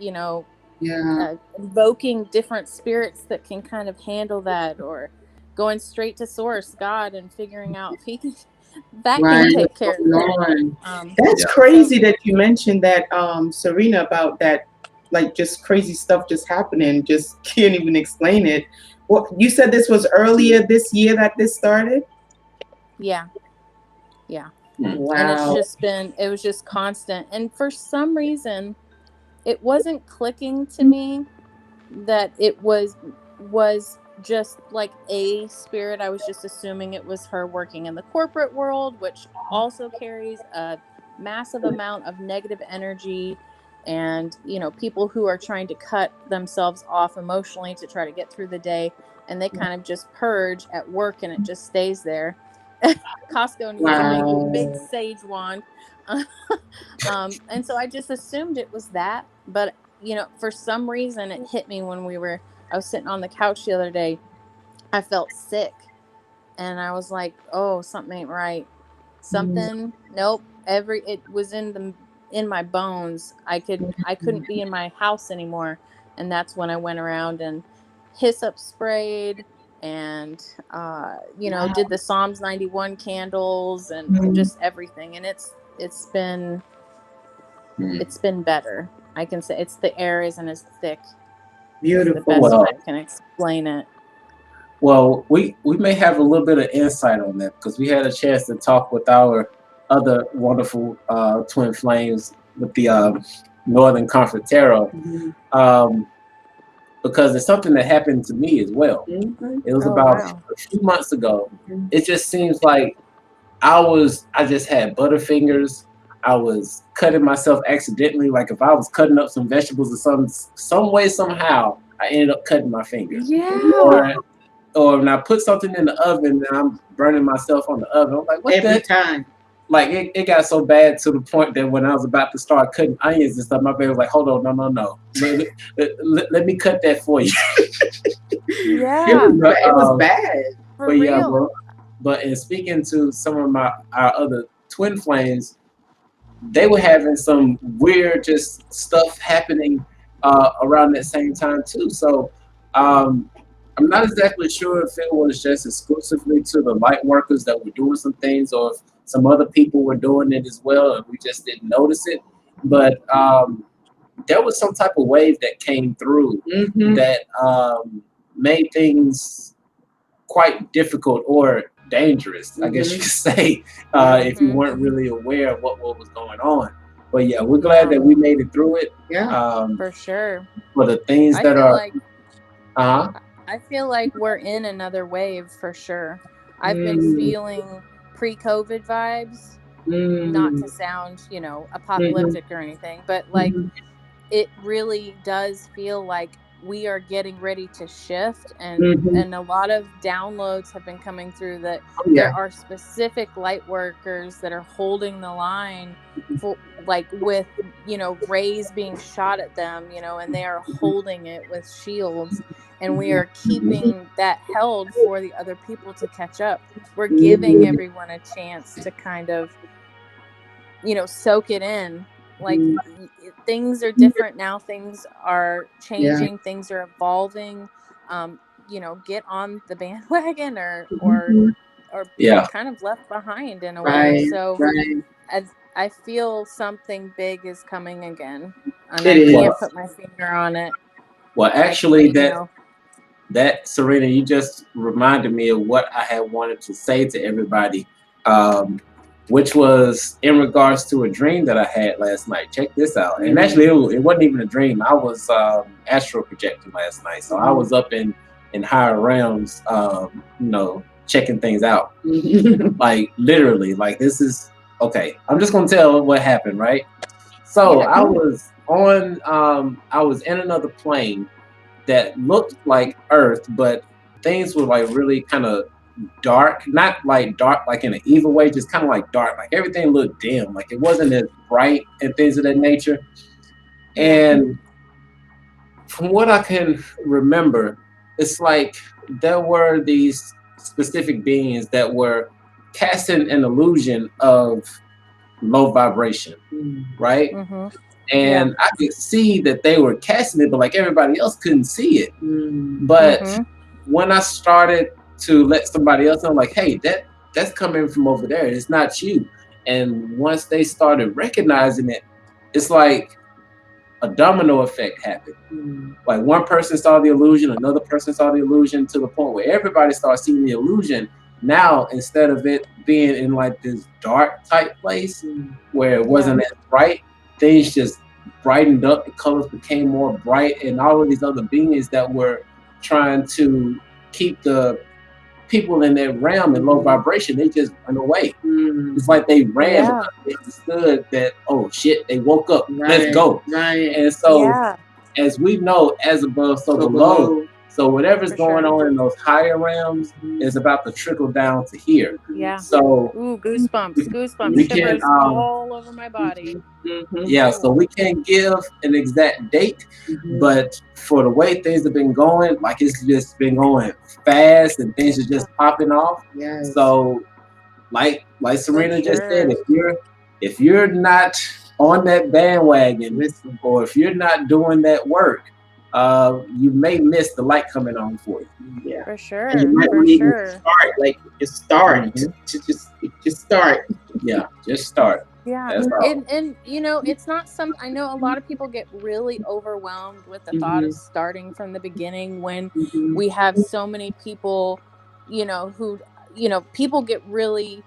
invoking different spirits that can kind of handle that, or going straight to source, God, and figuring out if he can can take care of it. That's crazy that you mentioned that, Serena, about that, like just crazy stuff just happening, just can't even explain it. Well, you said this was earlier this year that this started? Yeah. Wow. And it was just constant. And for some reason, it wasn't clicking to me that it was just like a spirit. I was just assuming it was her working in the corporate world, which also carries a massive amount of negative energy, and people who are trying to cut themselves off emotionally to try to get through the day, and they kind of just purge at work, and it just stays there. Costco needs a big sage wand. And so I just assumed it was that, but for some reason it hit me when I was sitting on the couch the other day. I felt sick, and I was like, oh, something ain't right. Something, nope. It was in my bones. I couldn't be in my house anymore. And that's when I went around and hyssop sprayed, and did the Psalms 91 candles, and just everything. And it's been better. I can say the air isn't as thick. Beautiful. The best way I can explain it. Well, we may have a little bit of insight on that, because we had a chance to talk with our other wonderful twin flames with the Northern Confratero, because it's something that happened to me as well. It was about a few months ago. It just seems like I just had butterfingers. I was cutting myself accidentally. Like if I was cutting up some vegetables or some way, somehow, I ended up cutting my finger. Yeah. Or when I put something in the oven and I'm burning myself on the oven, I'm like, what every time? Like it got so bad to the point that when I was about to start cutting onions and stuff, my baby was like, hold on, no. Let me cut that for you. Yeah. It was bad. For real. But in speaking to some of our other twin flames, they were having some weird just stuff happening around that same time too. So I'm not exactly sure if it was just exclusively to the light workers that were doing some things, or if some other people were doing it as well and we just didn't notice it. But there was some type of wave that came through that made things quite difficult or dangerous, I guess you could say, if you weren't really aware of what was going on. But yeah, we're glad that we made it through it. Yeah, for sure. For the things that are, I feel like we're in another wave for sure. I've been feeling pre-COVID vibes, not to sound, apocalyptic or anything, but like it really does feel like we are getting ready to shift, and a lot of downloads have been coming through that there are specific light workers that are holding the line for, like, with rays being shot at them, and they are holding it with shields, and we are keeping that held for the other people to catch up. We're giving everyone a chance to kind of soak it in. Like, things are different now. Things are changing. Things are evolving. Get on the bandwagon or kind of left behind in a way. So I feel something big is coming again, and I can't put my finger on it. Well, actually, that Serena, you just reminded me of what I had wanted to say to everybody. Which was in regards to a dream that I had last night. Check this out. And actually, it wasn't even a dream. I was astral projecting last night. So I was up in higher realms, checking things out. Like literally, like this is okay. I'm just gonna tell what happened, right? So I was in another plane that looked like Earth, but things were like really kind of dark, not like dark like in an evil way, just kind of like dark, like everything looked dim, like it wasn't as bright and things of that nature. And from what I can remember, it's like there were these specific beings that were casting an illusion of low vibration, right? And I could see that they were casting it, but like everybody else couldn't see it. But when I started to let somebody else know, like, hey, that's coming from over there, it's not you. And once they started recognizing it, it's like a domino effect happened. Like one person saw the illusion, another person saw the illusion, to the point where everybody started seeing the illusion. Now, instead of it being in like this dark type place where it wasn't as bright, things just brightened up, the colors became more bright, and all of these other beings that were trying to keep the people in that realm in low vibration, they just went away. It's like they ran because they understood that, oh shit, they woke up, let's go. And so as we know, as above, so below. So whatever's going on in those higher realms is about to trickle down to here. So goosebumps, we shivers can, all over my body. So we can't give an exact date, but for the way things have been going, like it's just been going fast and things are just popping off. So like Serena just said, if you're not on that bandwagon, or if you're not doing that work, you may miss the light coming on for you. For sure. And you might need to start, like just start, just start. Just start. And you know, it's not some. I know a lot of people get really overwhelmed with the thought of starting from the beginning when we have so many people, you know, who, you know, people get really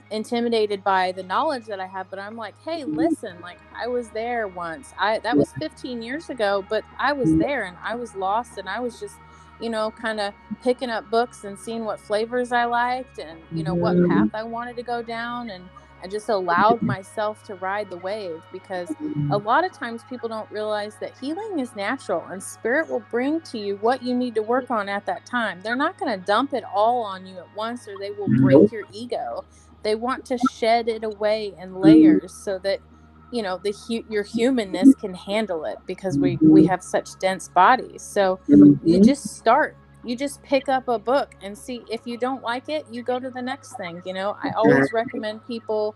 intimidated by the knowledge that I have, but I'm like, hey, listen, like I was there once. That was 15 years ago, but I was there and I was lost and I was just, you know, kind of picking up books and seeing what flavors I liked and, you know, what path I wanted to go down, and I just allowed myself to ride the wave, because a lot of times people don't realize that healing is natural and spirit will bring to you what you need to work on at that time. They're not going to dump it all on you at once, or they will break your ego. They want to shed it away in layers so that, you know, your humanness can handle it, because we have such dense bodies. So you just start. You just pick up a book and see. If you don't like it, you go to the next thing. You know, I always recommend people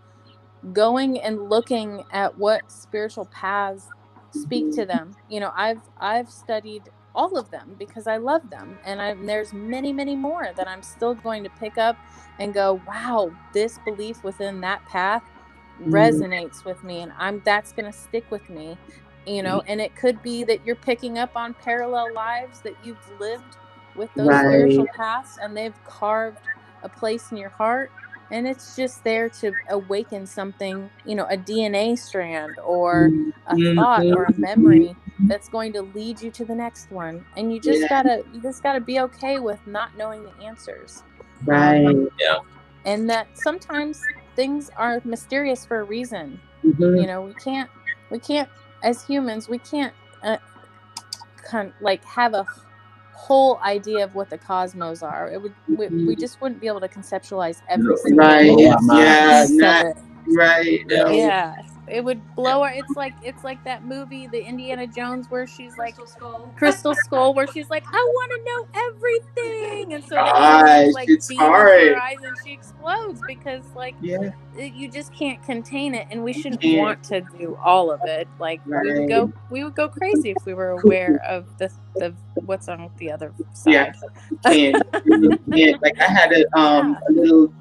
going and looking at what spiritual paths speak to them. You know, I've studied all of them because I love them, and there's many more that I'm still going to pick up and go, wow, this belief within that path resonates with me, and that's going to stick with me. You know, and it could be that you're picking up on parallel lives that you've lived with those spiritual paths, and they've carved a place in your heart, and it's just there to awaken something, you know, a DNA strand or a thought or a memory that's going to lead you to the next one. And you just gotta be okay with not knowing the answers. And that sometimes things are mysterious for a reason. You know, we can't as humans, we can't like have a whole idea of what the cosmos are. It would we just wouldn't be able to conceptualize everything. It would blow our. It's like that movie, the Indiana Jones, where she's like Crystal Skull, where she's like, I want to know everything, and so like beams in her eyes and she explodes, because like you just can't contain it, and we shouldn't want to do all of it. Like we would go crazy if we were aware of the what's on the other side. Like I had a little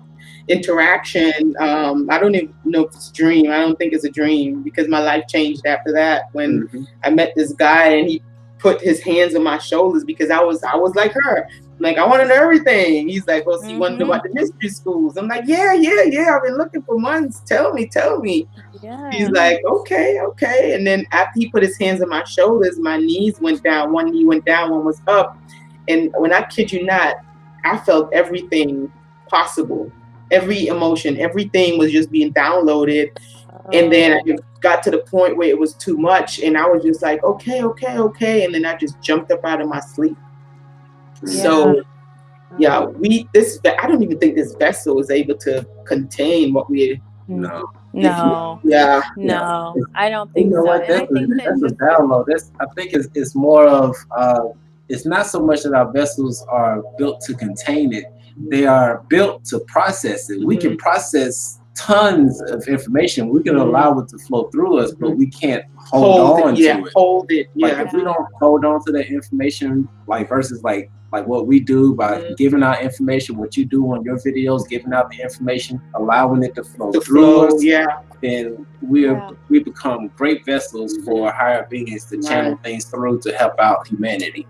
interaction. I don't even know if it's a dream. I don't think it's a dream, because my life changed after that when I met this guy and he put his hands on my shoulders, because I was like her. Like, I want to know everything. He's like, well, so you want to know about the mystery schools? I'm like, yeah. I've been looking for months. Tell me. Yeah. He's like, okay. And then after he put his hands on my shoulders, my knees went down. One knee went down, one was up. And when I kid you not, I felt everything possible, every emotion, everything was just being downloaded. And then I got to the point where it was too much, and I was just like, okay, and then I just jumped up out of my sleep. So yeah, I don't even think this vessel was able to contain what we. No, I don't think so. What? That's a download. I think it's more of it's not so much that our vessels are built to contain it; they are built to process it. We can process tons of information. We can allow it to flow through us, but we can't hold on to it. Hold it. Like if we don't hold on to that information, like versus like what we do by giving out information, what you do on your videos, giving out the information, allowing it to flow through us, then we become great vessels for higher beings to channel things through to help out humanity.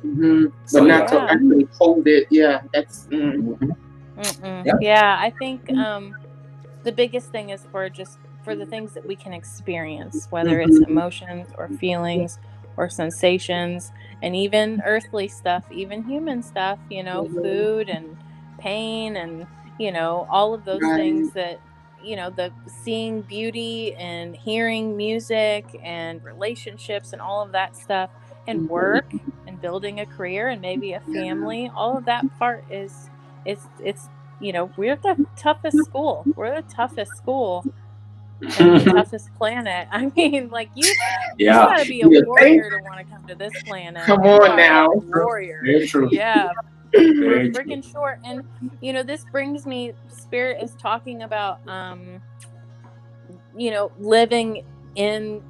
So, but not to actually hold it. Yeah, that's. I think the biggest thing is for the things that we can experience, whether it's emotions or feelings or sensations, and even earthly stuff, even human stuff, food and pain and, all of those things that, the seeing beauty and hearing music and relationships and all of that stuff and work and building a career and maybe a family, all of that part it's we're the toughest school. We're the toughest school. And the toughest planet. I mean, like you gotta be a warrior to want to come to this planet. Come on now, warrior. Very true. Yeah, we're freaking short. And this brings me. Spirit is talking about, living in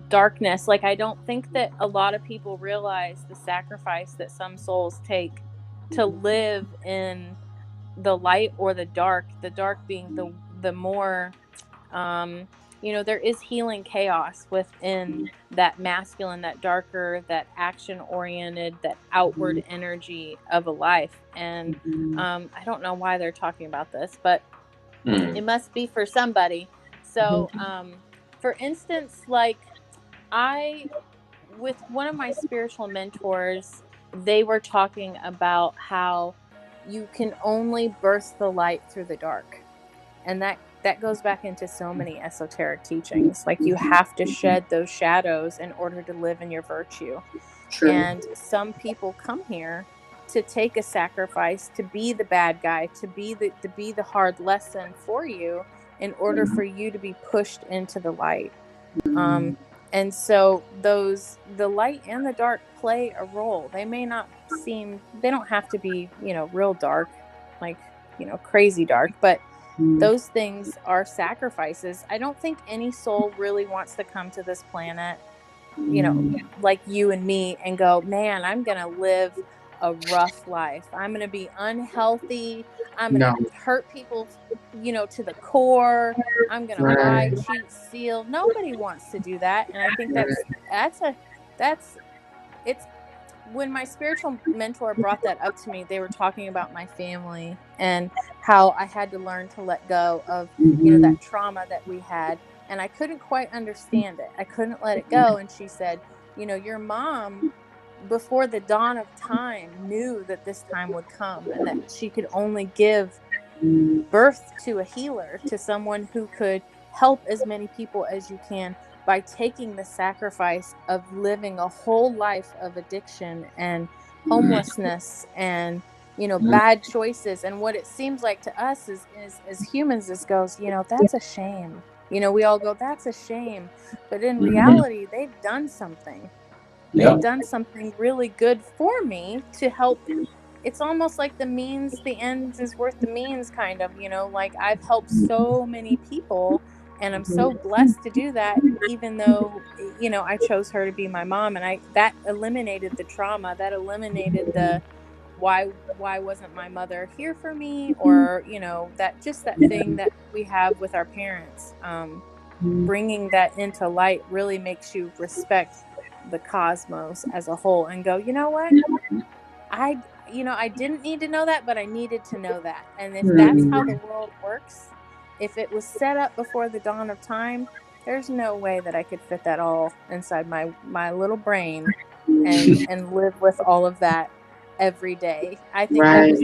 darkness. Like I don't think that a lot of people realize the sacrifice that some souls take to live in the light or the dark. The dark being the more. There is healing chaos within that masculine, that darker, that action oriented, that outward energy of a life. And I don't know why they're talking about this, but it must be for somebody. So for instance, like with one of my spiritual mentors, they were talking about how you can only burst the light through the dark. And that goes back into so many esoteric teachings. Like you have to shed those shadows in order to live in your virtue. True. And some people come here to take a sacrifice, to be the bad guy, to be the hard lesson for you in order for you to be pushed into the light. And so the light and the dark play a role. They may not they don't have to be, real dark, like, crazy dark, but those things are sacrifices. I don't think any soul really wants to come to this planet, like you and me, and go, man, I'm going to live a rough life. I'm going to be unhealthy. I'm going to hurt people, to the core. I'm going to lie, cheat, steal. Nobody wants to do that. And I think it's when my spiritual mentor brought that up to me, they were talking about my family and how I had to learn to let go of, that trauma that we had. And I couldn't quite understand it. I couldn't let it go. And she said, your mom, before the dawn of time, knew that this time would come and that she could only give birth to a healer, to someone who could help as many people as you can, by taking the sacrifice of living a whole life of addiction and homelessness and, bad choices. And what it seems like to us is as humans, this goes, that's a shame. We all go, that's a shame. But in reality, they've done something. They've done something really good for me to help. It's almost like the ends is worth the means kind of, like I've helped so many people. And I'm so blessed to do that, even though, I chose her to be my mom. And that eliminated the trauma. That eliminated the why wasn't my mother here for me? Or, that thing that we have with our parents. Bringing that into light really makes you respect the cosmos as a whole and go, you know what? I didn't need to know that, but I needed to know that. And if that's how the world works, if it was set up before the dawn of time, there's no way that I could fit that all inside my little brain and live with all of that every day. I think that was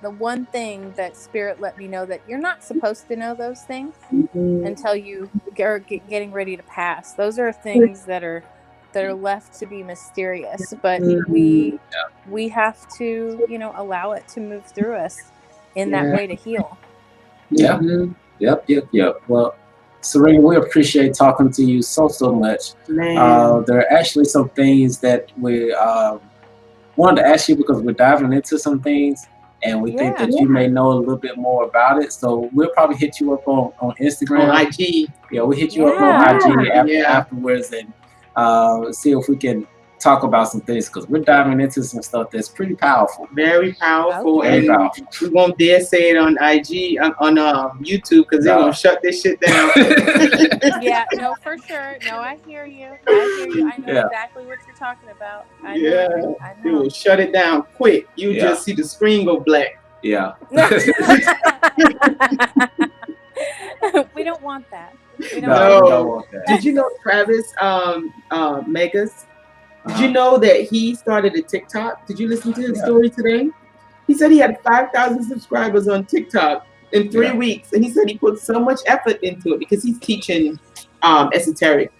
the one thing that Spirit let me know, that you're not supposed to know those things until you are getting ready to pass. Those are things that are left to be mysterious, but we have to, allow it to move through us in that way to heal. Yeah. Yep. Well, Serena, we appreciate talking to you so much. There are actually some things that we wanted to ask you, because we're diving into some things, and we think that you may know a little bit more about it. So we'll probably hit you up on Instagram. On IG. Yeah, we'll hit you up on IG afterwards, and see if we can talk about some things, because we're diving into some stuff that's pretty powerful. Very powerful. And we won't dare say it on IG, on YouTube, because they're going to shut this shit down. Yeah, no, for sure. No, I hear you. I know exactly what you're talking about. I know. They will shut it down quick. You just see the screen go black. Yeah. We don't want that. We don't want that. Did you know Travis Megas? Did you know that he started a TikTok? Did you listen to his story today? He said he had 5,000 subscribers on TikTok in 3 weeks. And he said he put so much effort into it because he's teaching esoteric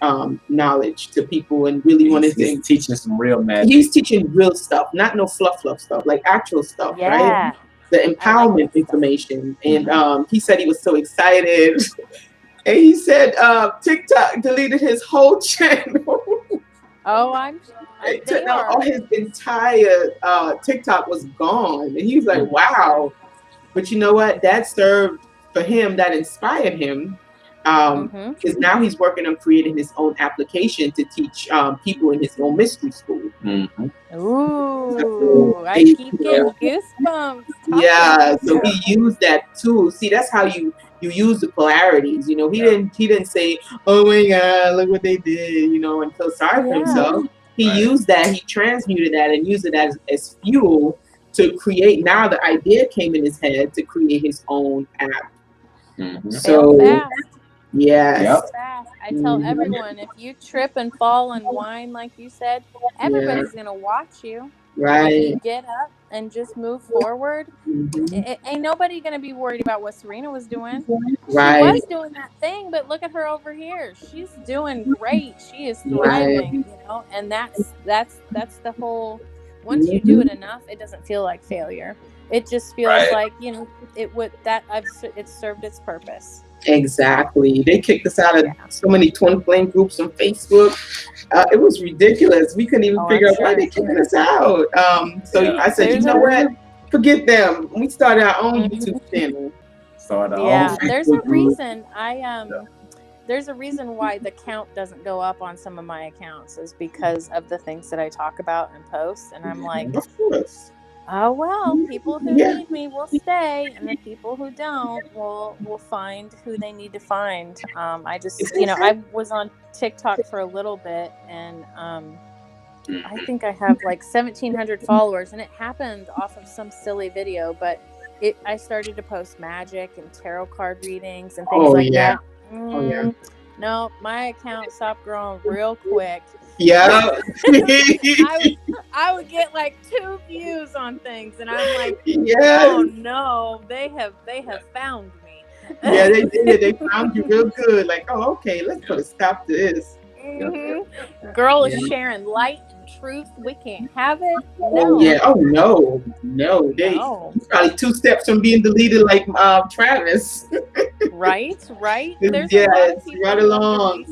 knowledge to people, and really wanted to. He's teaching some real magic. He's teaching real stuff, not no fluff stuff, like actual stuff, right? The empowerment information. And he said he was so excited. And he said TikTok deleted his whole channel. Oh, all his entire TikTok was gone, and he was like, "Wow!" But you know what? That served for him. That inspired him, because now he's working on creating his own application to teach people in his own mystery school. Ooh, I keep getting goosebumps. So he used that tool. See, that's how you use the polarities. He didn't say, "Oh my God, look what they did," and feel sorry for himself. He used that, he transmuted that, and used it as fuel to create. Now the idea came in his head to create his own app. So fast. Yes. Fast. I tell everyone, if you trip and fall and whine like you said, everybody's gonna watch you. Right. If you get up and just move forward, ain't nobody gonna be worried about what Serena was doing. Right. She was doing that thing, but look at her over here. She's doing great. She is thriving, and that's the whole. Once you do it enough, it doesn't feel like failure. It just feels like it served its purpose. Exactly. They kicked us out of so many twin flame groups on Facebook. It was ridiculous. We couldn't even figure out why they kicked us out. I said, you know what? Forget them. We started our own YouTube channel. There's a reason. There's a reason why the count doesn't go up on some of my accounts, is because of the things that I talk about and post. And I'm like, of course. Oh, well, people who need me will stay, and the people who don't will find who they need to find. I just, I was on TikTok for a little bit, and I think I have like 1,700 followers, and it happened off of some silly video, but I started to post magic and tarot card readings and things that. No, my account stopped growing real quick. Yeah. I would get like 2 views on things, and I'm like, oh no, they have found me. Yeah, they did. They found you real good. Like, oh, okay, let's put a stop to this. Girl is sharing light and truth. We can't have it. No. Oh yeah. Oh no. They probably 2 steps from being deleted, like Travis. Right. There's right along.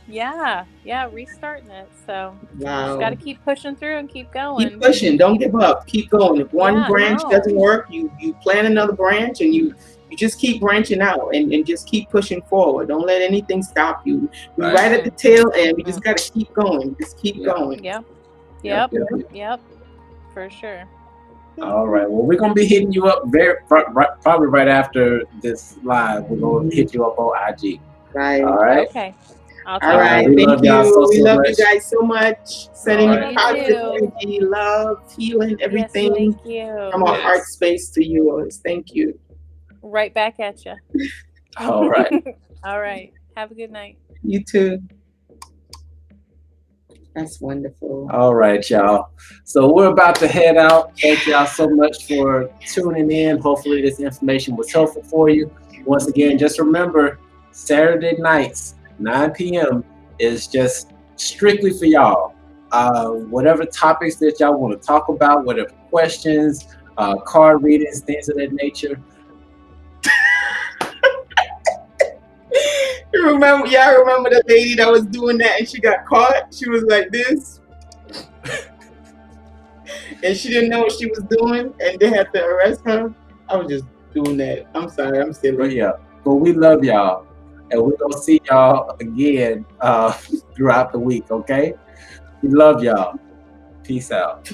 Yeah, restarting it. So just got to keep pushing through and keep going. Keep pushing. Don't give up. Keep going. If one branch doesn't work, you plant another branch, and you just keep branching out and just keep pushing forward. Don't let anything stop you. We're right at the tail end. We just got to keep going. Just keep going. Yep. For sure. All right. Well, we're gonna be hitting you up probably right after this live. We're gonna hit you up on IG. Right. All right. Okay. All right. Thank you. We love you guys so much. Sending you positive energy, love, healing, everything. Yes, thank you. From our heart space to yours. Thank you. Right back at you. All right. All right. Have a good night. You too. That's wonderful. All right, y'all. So we're about to head out. Thank y'all so much for tuning in. Hopefully this information was helpful for you. Once again, just remember, Saturday nights, 9 p.m. is just strictly for y'all. Whatever topics that y'all want to talk about, whatever questions, card readings, things of that nature. Remember the lady that was doing that and she got caught? She was like this. And she didn't know what she was doing and they had to arrest her. I was just doing that. I'm sorry, I'm silly. But yeah, but we love y'all. And we're going to see y'all again throughout the week, okay? We love y'all. Peace out.